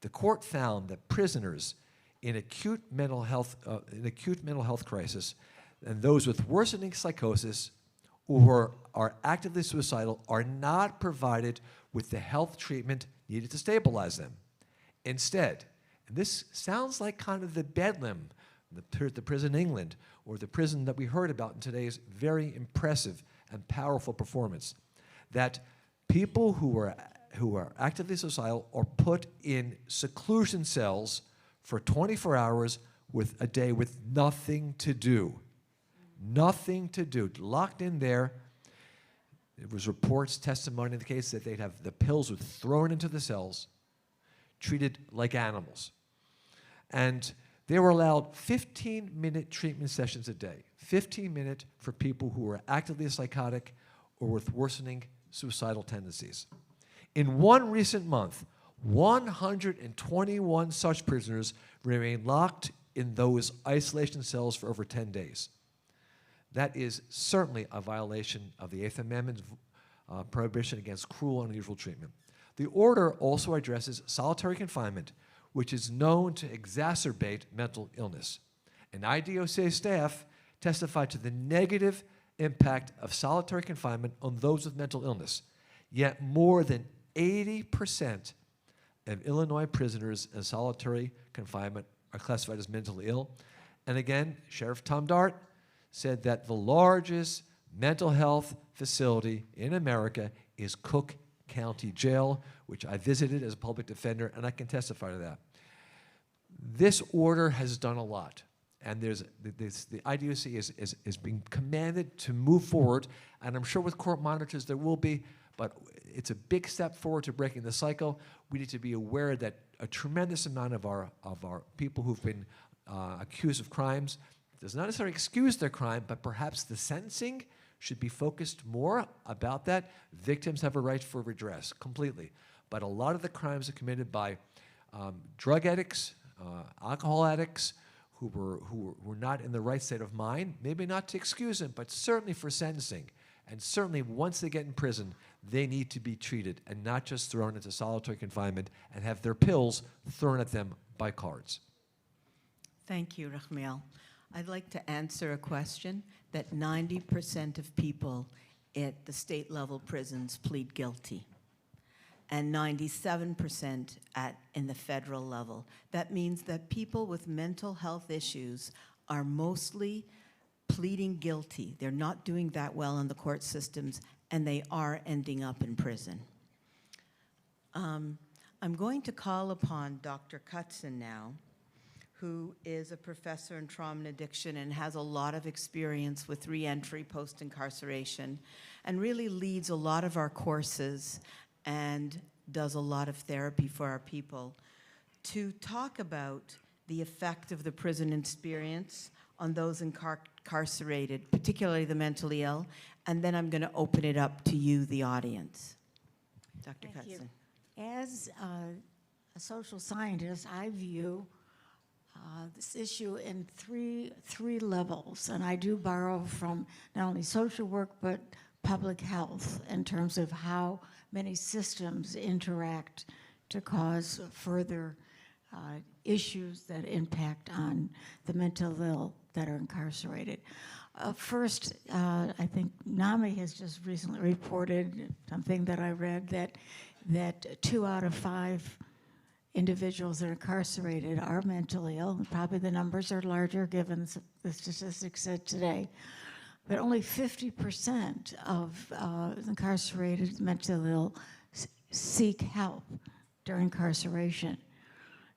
The court found that prisoners in acute mental health crisis and those with worsening psychosis or are actively suicidal are not provided with the health treatment needed to stabilize them. Instead, and this sounds like kind of the bedlam, the prison in England, or the prison that we heard about in today's very impressive and powerful performance, that People who are actively suicidal are put in seclusion cells for 24 hours with a day with nothing to do. Nothing to do. Locked in there. There was reports, testimony in the case that they'd have the pills were thrown into the cells, treated like animals. And they were allowed 15-minute treatment sessions a day. 15-minute for people who were actively psychotic or with worsening suicidal tendencies. In one recent month, 121 such prisoners remained locked in those isolation cells for over 10 days. That is certainly a violation of the Eighth Amendment's prohibition against cruel and unusual treatment. The order also addresses solitary confinement, which is known to exacerbate mental illness. And IDOC staff testified to the negative impact of solitary confinement on those with mental illness. Yet more than 80% of Illinois prisoners in solitary confinement are classified as mentally ill. And again, Sheriff Tom Dart said that the largest mental health facility in America is Cook County Jail, which I visited as a public defender, and I can testify to that. This order has done a lot, and the IDOC is being commanded to move forward, and I'm sure with court monitors there will be, but it's a big step forward to breaking the cycle. We need to be aware that a tremendous amount of our people who've been accused of crimes does not necessarily excuse their crime, but perhaps the sentencing should be focused more about that. Victims have a right for redress, completely. But a lot of the crimes are committed by drug addicts, alcohol addicts, who were not in the right state of mind, maybe not to excuse them, but certainly for sentencing. And certainly once they get in prison, they need to be treated and not just thrown into solitary confinement and have their pills thrown at them by cards. Thank you, Rachmiel. I'd like to answer a question that 90% of people at the state level prisons plead guilty, and 97% in the federal level. That means that people with mental health issues are mostly pleading guilty. They're not doing that well in the court systems, and they are ending up in prison. I'm going to call upon Dr. Cutzon now, who is a professor in trauma and addiction and has a lot of experience with reentry post-incarceration and really leads a lot of our courses and does a lot of therapy for our people, to talk about the effect of the prison experience on those incarcerated, particularly the mentally ill, and then I'm going to open it up to you, the audience. Dr. Thank you. Cutzon. As a social scientist, I view this issue in three levels, and I do borrow from not only social work but public health in terms of how many systems interact to cause further issues that impact on the mental ill that are incarcerated. First, I think NAMI has just recently reported something that I read that 2 out of 5 individuals that are incarcerated are mentally ill, and probably the numbers are larger given the statistics said today. But only 50% of incarcerated mentally ill seek help during incarceration.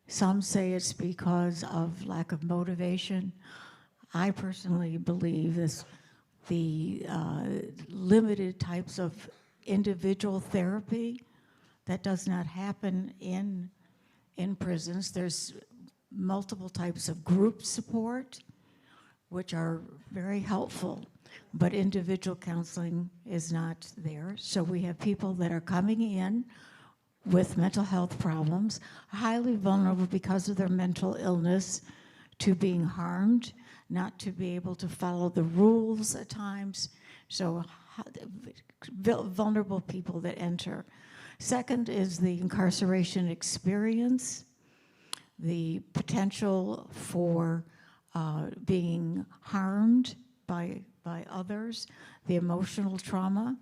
Some say it's because of lack of motivation. I personally believe the limited types of individual therapy that does not happen in prisons. There's multiple types of group support, which are very helpful, but individual counseling is not there. So we have people that are coming in with mental health problems, highly vulnerable because of their mental illness to being harmed, not to be able to follow the rules at times. So vulnerable people that enter. Second is the incarceration experience, the potential for being harmed by others, the emotional trauma,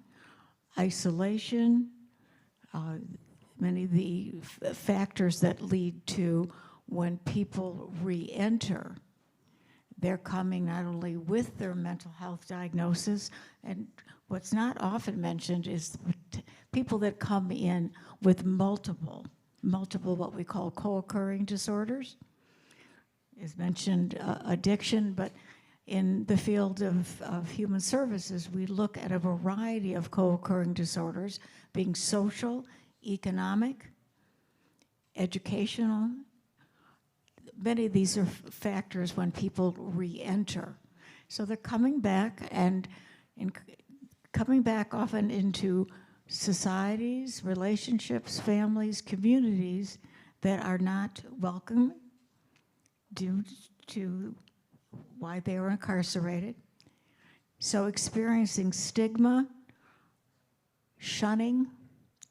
isolation, many of the factors that lead to when people re-enter, they're coming not only with their mental health diagnosis and What's not often mentioned is people that come in with multiple what we call co-occurring disorders. Is mentioned addiction, but in the field of human services, we look at a variety of co-occurring disorders, being social, economic, educational. Many of these are factors when people re-enter. So they're coming back and coming back often into societies, relationships, families, communities that are not welcome due to why they were incarcerated. So experiencing stigma, shunning,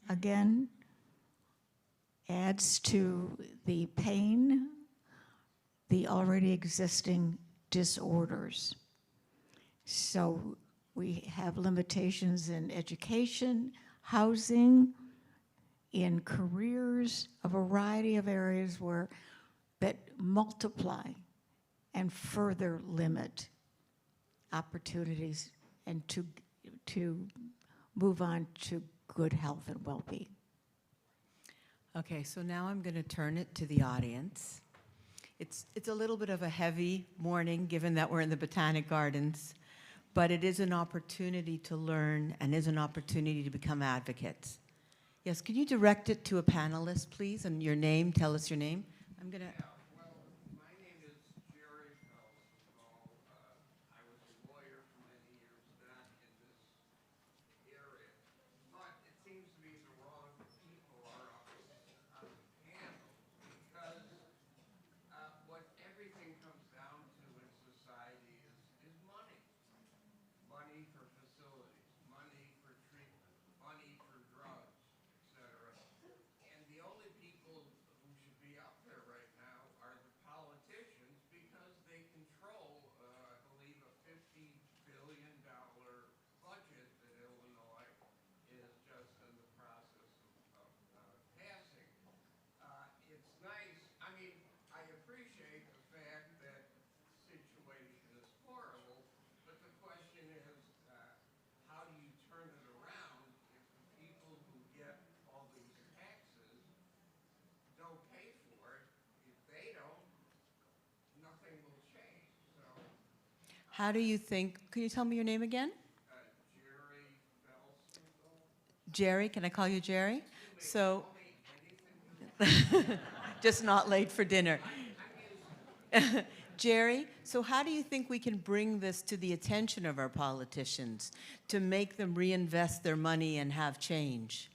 again, adds to the pain, the already existing disorders. So we have limitations in education, housing, in careers, a variety of areas where that multiply and further limit opportunities and to move on to good health and well-being. Okay, so now I'm going to turn it to the audience. It's a little bit of a heavy morning, given that we're in the Botanic Gardens, but it is an opportunity to learn and is an opportunity to become advocates. Yes, can you direct it to a panelist, please, and your name? Tell us your name. I'm going to. How do you think, can you tell me your name again? Jerry, can I call you Jerry? So, just not late for dinner. Jerry, so how do you think we can bring this to the attention of our politicians to make them reinvest their money and have change?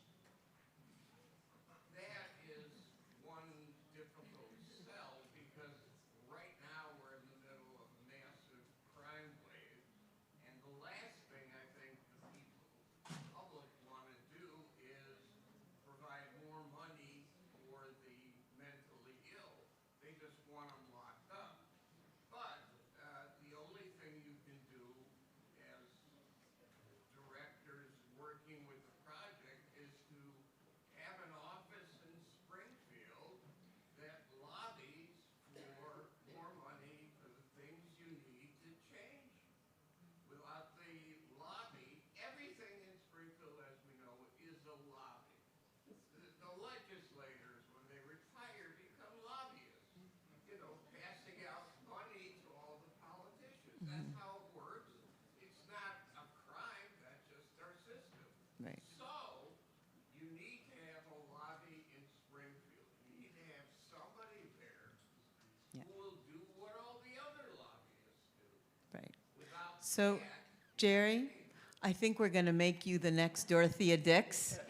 Right. So you need to have a lobby in Springfield. You need to have somebody there Yeah. who will do what all the other lobbyists do. Right. Without So, that, Jerry, I think we're going to make you the next Dorothea Dix.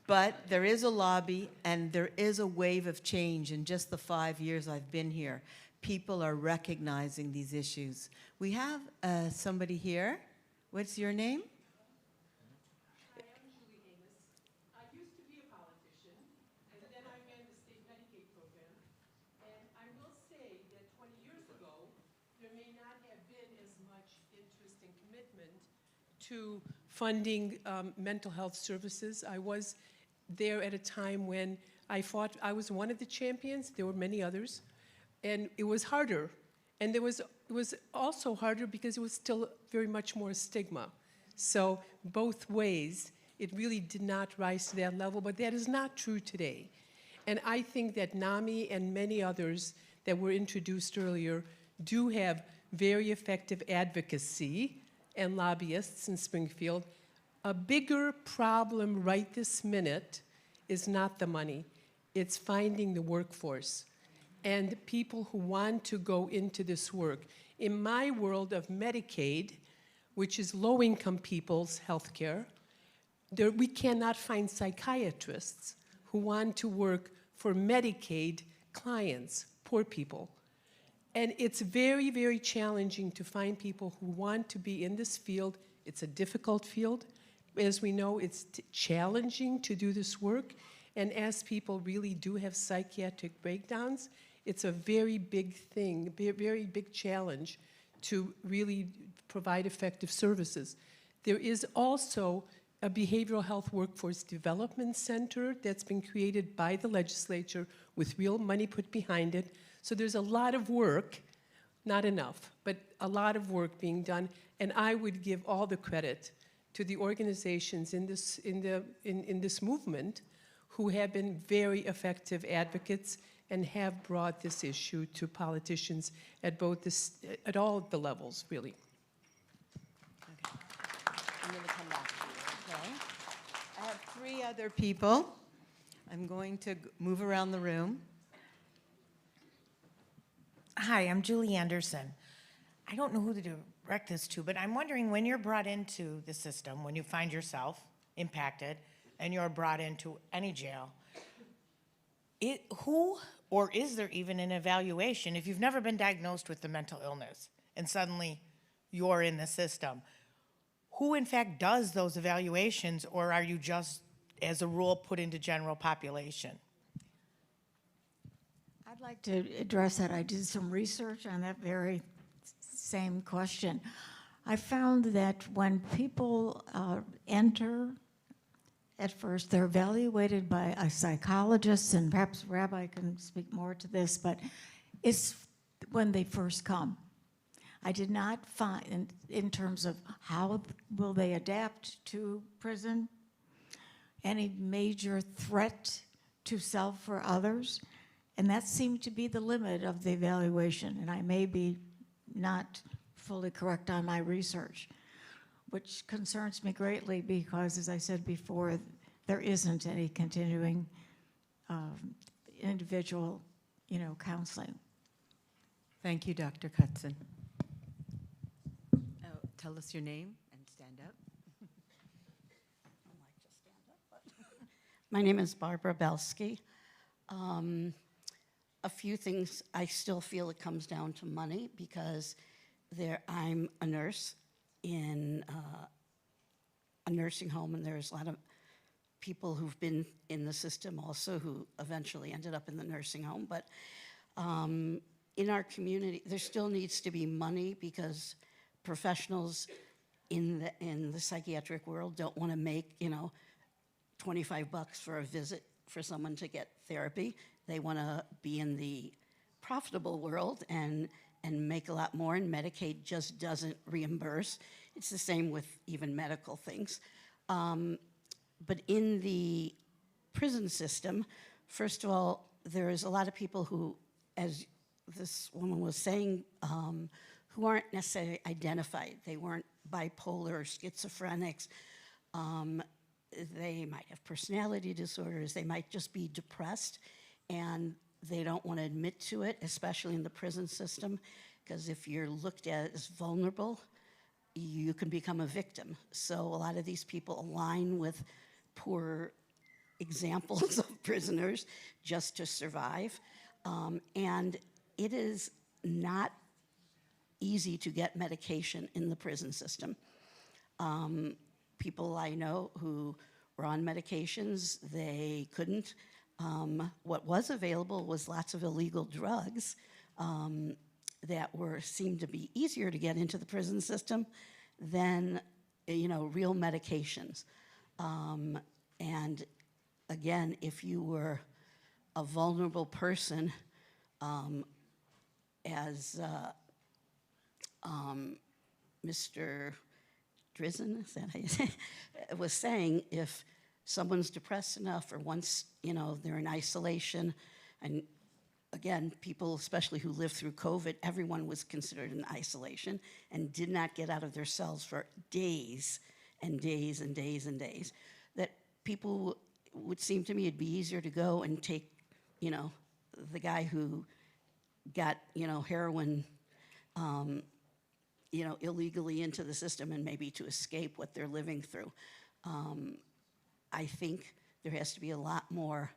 But there is a lobby and there is a wave of change in just the 5 years I've been here. People are recognizing these issues. We have somebody here. What's your name? Hi, I'm Julie Amos. I used to be a politician, and then I ran the state Medicaid program. And I will say that 20 years ago, there may not have been as much interest and commitment to funding mental health services. I was there at a time when I fought. I was one of the champions. There were many others. And it was harder And it was also harder because it was still very much more stigma. So both ways, it really did not rise to that level, but that is not true today. And I think that NAMI and many others that were introduced earlier do have very effective advocacy and lobbyists in Springfield. A bigger problem right this minute is not the money. It's finding the workforce and people who want to go into this work. In my world of Medicaid, which is low-income people's health care, we cannot find psychiatrists who want to work for Medicaid clients, poor people. And it's very, very challenging to find people who want to be in this field. It's a difficult field. As we know, it's challenging to do this work. And as people really do have psychiatric breakdowns, it's a very big thing, very big challenge to really provide effective services. There is also a behavioral health workforce development center that's been created by the legislature with real money put behind it. So there's a lot of work, not enough, but a lot of work being done. And I would give all the credit to the organizations in this movement who have been very effective advocates and have brought this issue to politicians at all the levels, really. Okay. I'm going to come back to you, okay? I have 3 other people. I'm going to move around the room. Hi, I'm Julie Anderson. I don't know who to direct this to, but I'm wondering when you're brought into the system, when you find yourself impacted and you're brought into any jail, who or is there even an evaluation if you've never been diagnosed with a mental illness and suddenly you're in the system? Who in fact does those evaluations, or are you just, as a rule, put into general population? I'd like to address that. I did some research on that very same question. I found that when people enter, at first they're evaluated by a psychologist, and perhaps Rabbi can speak more to this, but it's when they first come. I did not find, in terms of how will they adapt to prison, any major threat to self or others. And that seemed to be the limit of the evaluation. And I may be not fully correct on my research, which concerns me greatly because, as I said before, there isn't any continuing individual, counseling. Thank you, Dr. Cutzen. Tell us your name and stand up. My name is Barbara Belsky. A few things, I still feel it comes down to money because I'm a nurse in a nursing home, and there's a lot of people who've been in the system also who eventually ended up in the nursing home. But in our community, there still needs to be money because professionals in the psychiatric world don't want to make, $25 for a visit for someone to get therapy. They want to be in the profitable world and make a lot more, and Medicaid just doesn't reimburse. It's the same with even medical things. But in the prison system, first of all, there's a lot of people who, as this woman was saying, who aren't necessarily identified. They weren't bipolar or schizophrenics. They might have personality disorders. They might just be depressed, and they don't want to admit to it, especially in the prison system, because if you're looked at as vulnerable, you can become a victim. So a lot of these people align with poor examples of prisoners just to survive. And it is not easy to get medication in the prison system. People I know who were on medications, they couldn't. What was available was lots of illegal drugs that seemed to be easier to get into the prison system than real medications. And again, if you were a vulnerable person, as Mr. Drizzen, is that how you say it, was saying, if someone's depressed enough or once, they're in isolation, and again, people especially who lived through COVID, everyone was considered in isolation and did not get out of their cells for days and days and days and days, that people would seem to me it'd be easier to go and take, the guy who got, heroin, illegally into the system and maybe to escape what they're living through. I think there has to be a lot more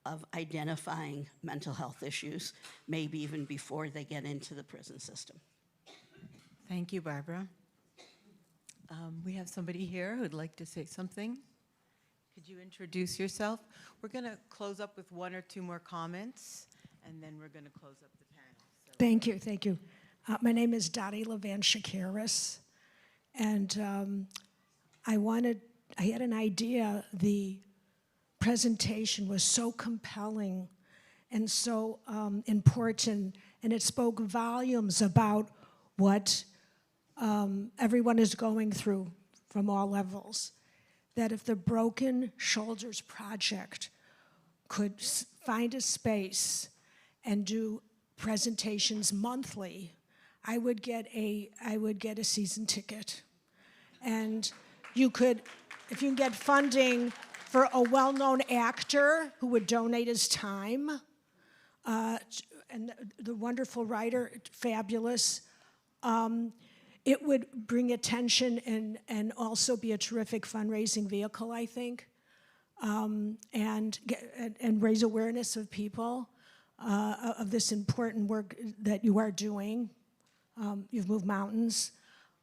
of identifying mental health issues, maybe even before they get into the prison system. Thank you, Barbara. We have somebody here who'd like to say something. Could you introduce yourself? We're going to close up with one or two more comments, and then we're going to close up the panel. So. Thank you, thank you. My name is Dottie Levan Shakaris, and I had an idea. The presentation was so compelling and so important, and it spoke volumes about what everyone is going through from all levels. That if the Broken Shoulders Project could find a space and do presentations monthly, I would get a season ticket. And you could, if you can get funding for a well-known actor who would donate his time, and the wonderful writer, fabulous, it would bring attention and also be a terrific fundraising vehicle, I think, and raise awareness of people of this important work that you are doing. You've moved mountains.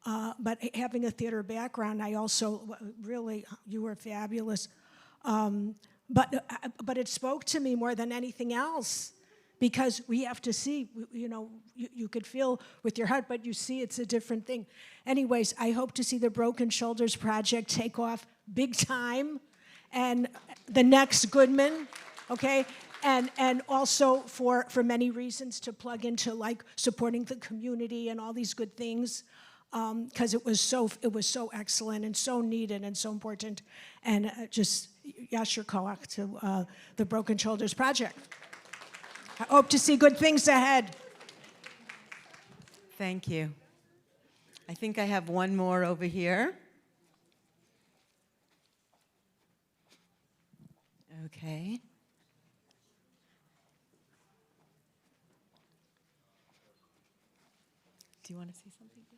But having a theater background, I also really, you were fabulous. But it spoke to me more than anything else, because we have to see, you could feel with your heart, but you see it's a different thing. Anyways, I hope to see the Broken Shoulders Project take off big time, and the next Goodman, okay? And also for many reasons to plug into like supporting the community and all these good things, because it was so excellent and so needed and so important. And just yasher koach to the Broken Shoulders Project. I hope to see good things ahead. Thank you. I think I have one more over here. Okay. Do you want to say something, David?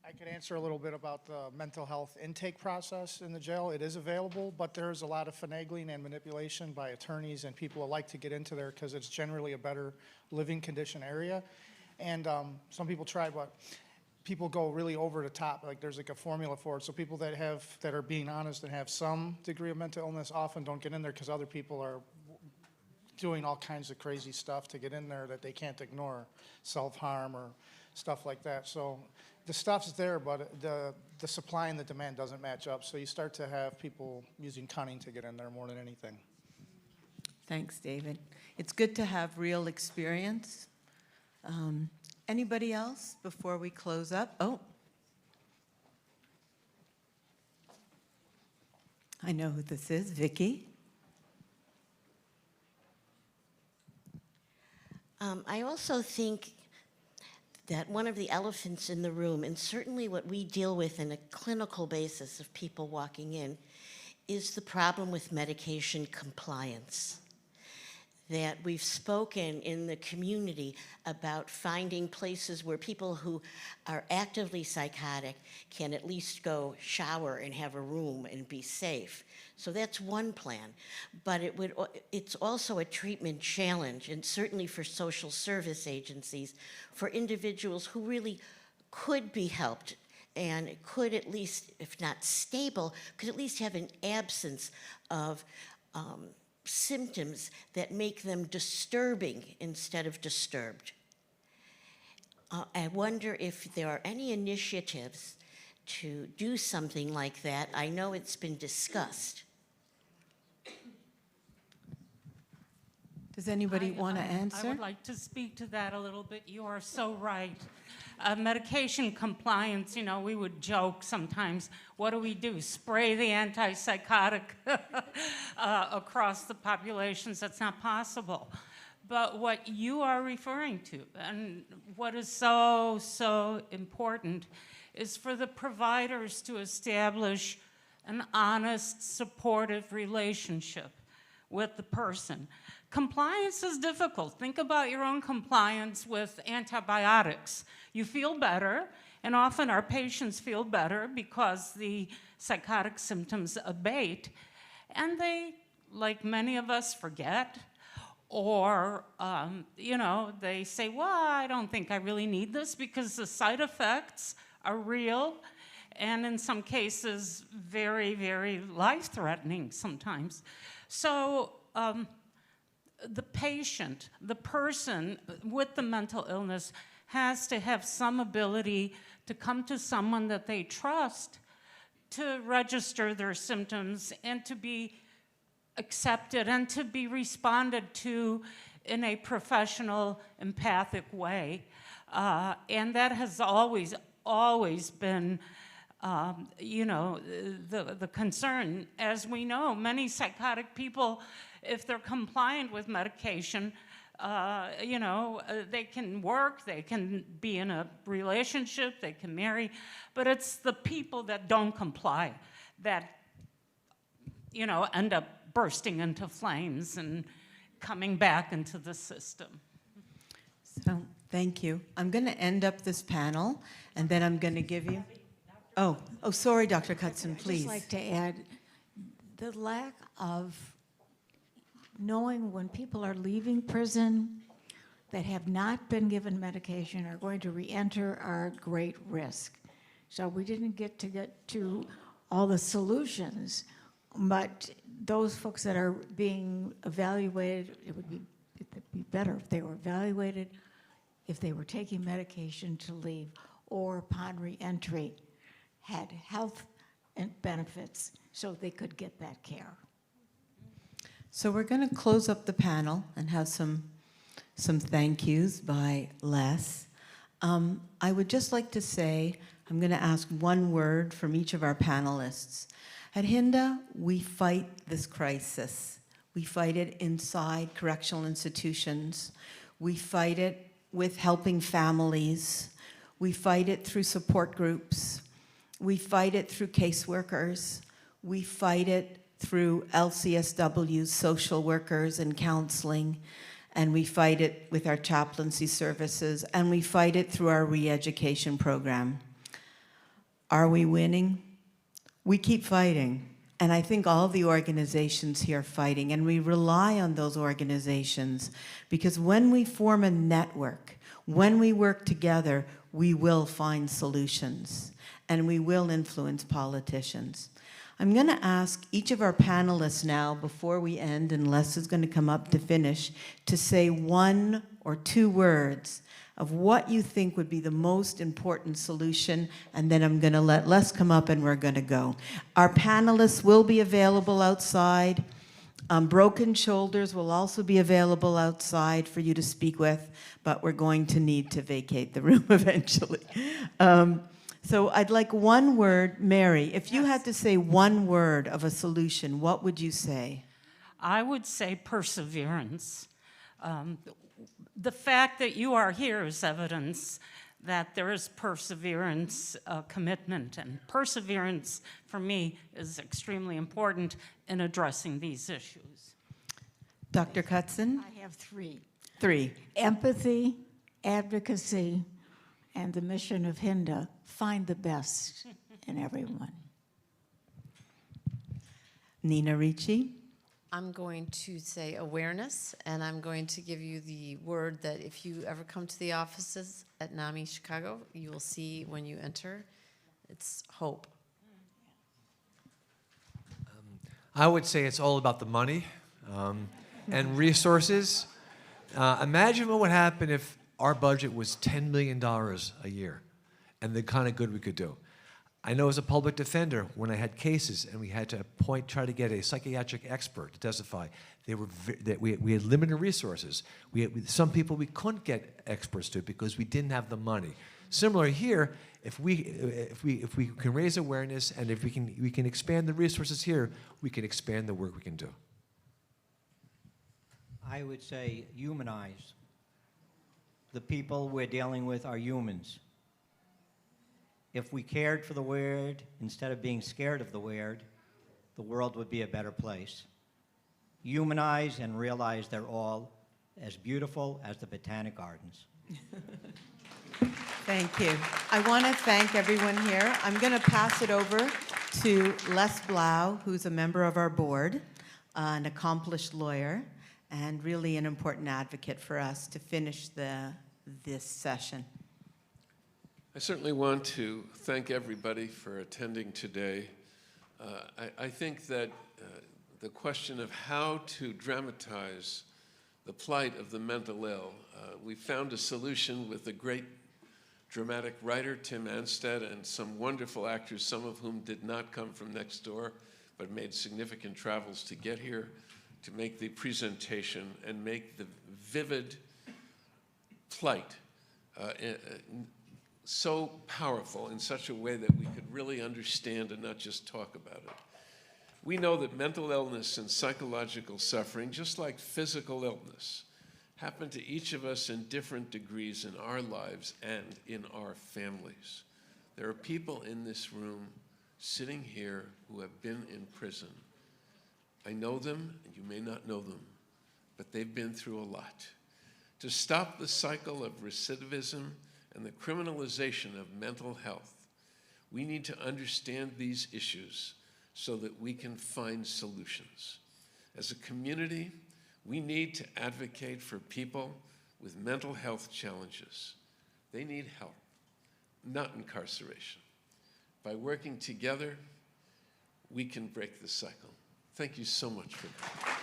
I could answer a little bit about the mental health intake process in the jail. It is available, but there's a lot of finagling and manipulation by attorneys and people who like to get into there because it's generally a better living condition area. And some people try, but people go really over the top. Like there's like a formula for it. So people that are being honest and have some degree of mental illness often don't get in there because other people are doing all kinds of crazy stuff to get in there that they can't ignore, self-harm or stuff like that. So the stuff's there, but the supply and the demand doesn't match up. So you start to have people using cunning to get in there more than anything. Thanks, David. It's good to have real experience. Anybody else before we close up? Oh. I know who this is, Vicki. I also think that one of the elephants in the room, and certainly what we deal with in a clinical basis of people walking in, is the problem with medication compliance. That we've spoken in the community about finding places where people who are actively psychotic can at least go shower and have a room and be safe. So that's one plan. But it's also a treatment challenge, and certainly for social service agencies, for individuals who really could be helped and could at least, if not stable, could at least have an absence of symptoms that make them disturbing instead of disturbed. I wonder if there are any initiatives to do something like that. I know it's been discussed. Does anybody want to I answer? would like to speak to that a little bit. You are so right. Medication compliance, you know, we would joke sometimes, what do? Spray the antipsychotic across the populations? That's not possible. But what you are referring to, and what is so, so important, is for the providers to establish an honest, supportive relationship with the person. Compliance is difficult. Think about your own compliance with antibiotics. You feel better, and often our patients feel better because the psychotic symptoms abate, and they, like many of us, forget, or, you know, they say, well, I don't think I really need this because the side effects are real, and in some cases, very, very life-threatening sometimes. So, the patient, the person with the mental illness has to have some ability to come to someone that they trust to register their symptoms and to be accepted and to be responded to in a professional, empathic way. And that has always been you know, the concern. As we know, many psychotic people, if they're compliant with medication, you know, they can work, they can be in a relationship, they can marry, but it's the people that don't comply that, you know, end up bursting into flames and coming back into the system. So, thank you. I'm going to end up this panel, and then I'm going to give you... Oh, sorry, Dr. Cutzen, please. I'd just like to add the lack of knowing when people are leaving prison that have not been given medication are going to re-enter are at great risk. So we didn't get to all the solutions, but those folks that are being evaluated, it'd be better if they were evaluated, if they were taking medication to leave, or upon re-entry had health and benefits so they could get that care. So we're going to close up the panel and have some thank yous by Les. I would just like to say, I'm going to ask one word from each of our panelists. At HINDA, we fight this crisis. We fight it inside correctional institutions. We fight it with helping families. We fight it through support groups. We fight it through caseworkers. We fight it through LCSW's social workers and counseling. And we fight it with our chaplaincy services. And we fight it through our re-education program. Are we winning? We keep fighting. And I think all the organizations here are fighting. And we rely on those organizations because when we form a network, when we work together, we will find solutions. And we will influence politicians. I'm going to ask each of our panelists now, before we end, and Les is going to come up to finish, to say one or two words of what you think would be the most important solution, and then I'm going to let Les come up and we're going to go. Our panelists will be available outside. Broken Shoulders will also be available outside for you to speak with, but we're going to need to vacate the room eventually. So I'd like one word. Mary, if you had to say one word of a solution, what would you say? I would say perseverance. The fact that you are here is evidence that there is perseverance, commitment, and perseverance for me is extremely important in addressing these issues. Dr. Cutzen? I have three. Three. Empathy, advocacy, and the mission of HINDA, find the best in everyone. Nina Ricci? I'm going to say awareness, and I'm going to give you the word that if you ever come to the offices at NAMI Chicago, you will see when you enter. It's hope. I would say it's all about the money and resources. Imagine what would happen if our budget was $10 million a year and the kind of good we could do. I know as a public defender, when I had cases and we had to try to get a psychiatric expert to testify, we had limited resources. Some people we couldn't get experts to because we didn't have the money. Similar here, if we can raise awareness and if we can expand the resources here, we can expand the work we can do. I would say humanize. The people we're dealing with are humans. If we cared for the weird instead of being scared of the weird, the world would be a better place. Humanize and realize they're all as beautiful as the Botanic Gardens. Thank you. I want to thank everyone here. I'm going to pass it over to Les Blau, who's a member of our board, an accomplished lawyer, and really an important advocate for us to finish this session. I certainly want to thank everybody for attending today. I think that the question of how to dramatize the plight of the mental ill, we found a solution with the great dramatic writer Tim Anstead and some wonderful actors, some of whom did not come from next door, but made significant travels to get here to make the presentation and make the vivid plight so powerful in such a way that we could really understand and not just talk about it. We know that mental illness and psychological suffering, just like physical illness, happen to each of us in different degrees in our lives and in our families. There are people in this room sitting here who have been in prison. I know them, and you may not know them, but they've been through a lot. To stop the cycle of recidivism and the criminalization of mental health, we need to understand these issues so that we can find solutions. As a community, we need to advocate for people with mental health challenges. They need help, not incarceration. By working together, we can break the cycle. Thank you so much for coming.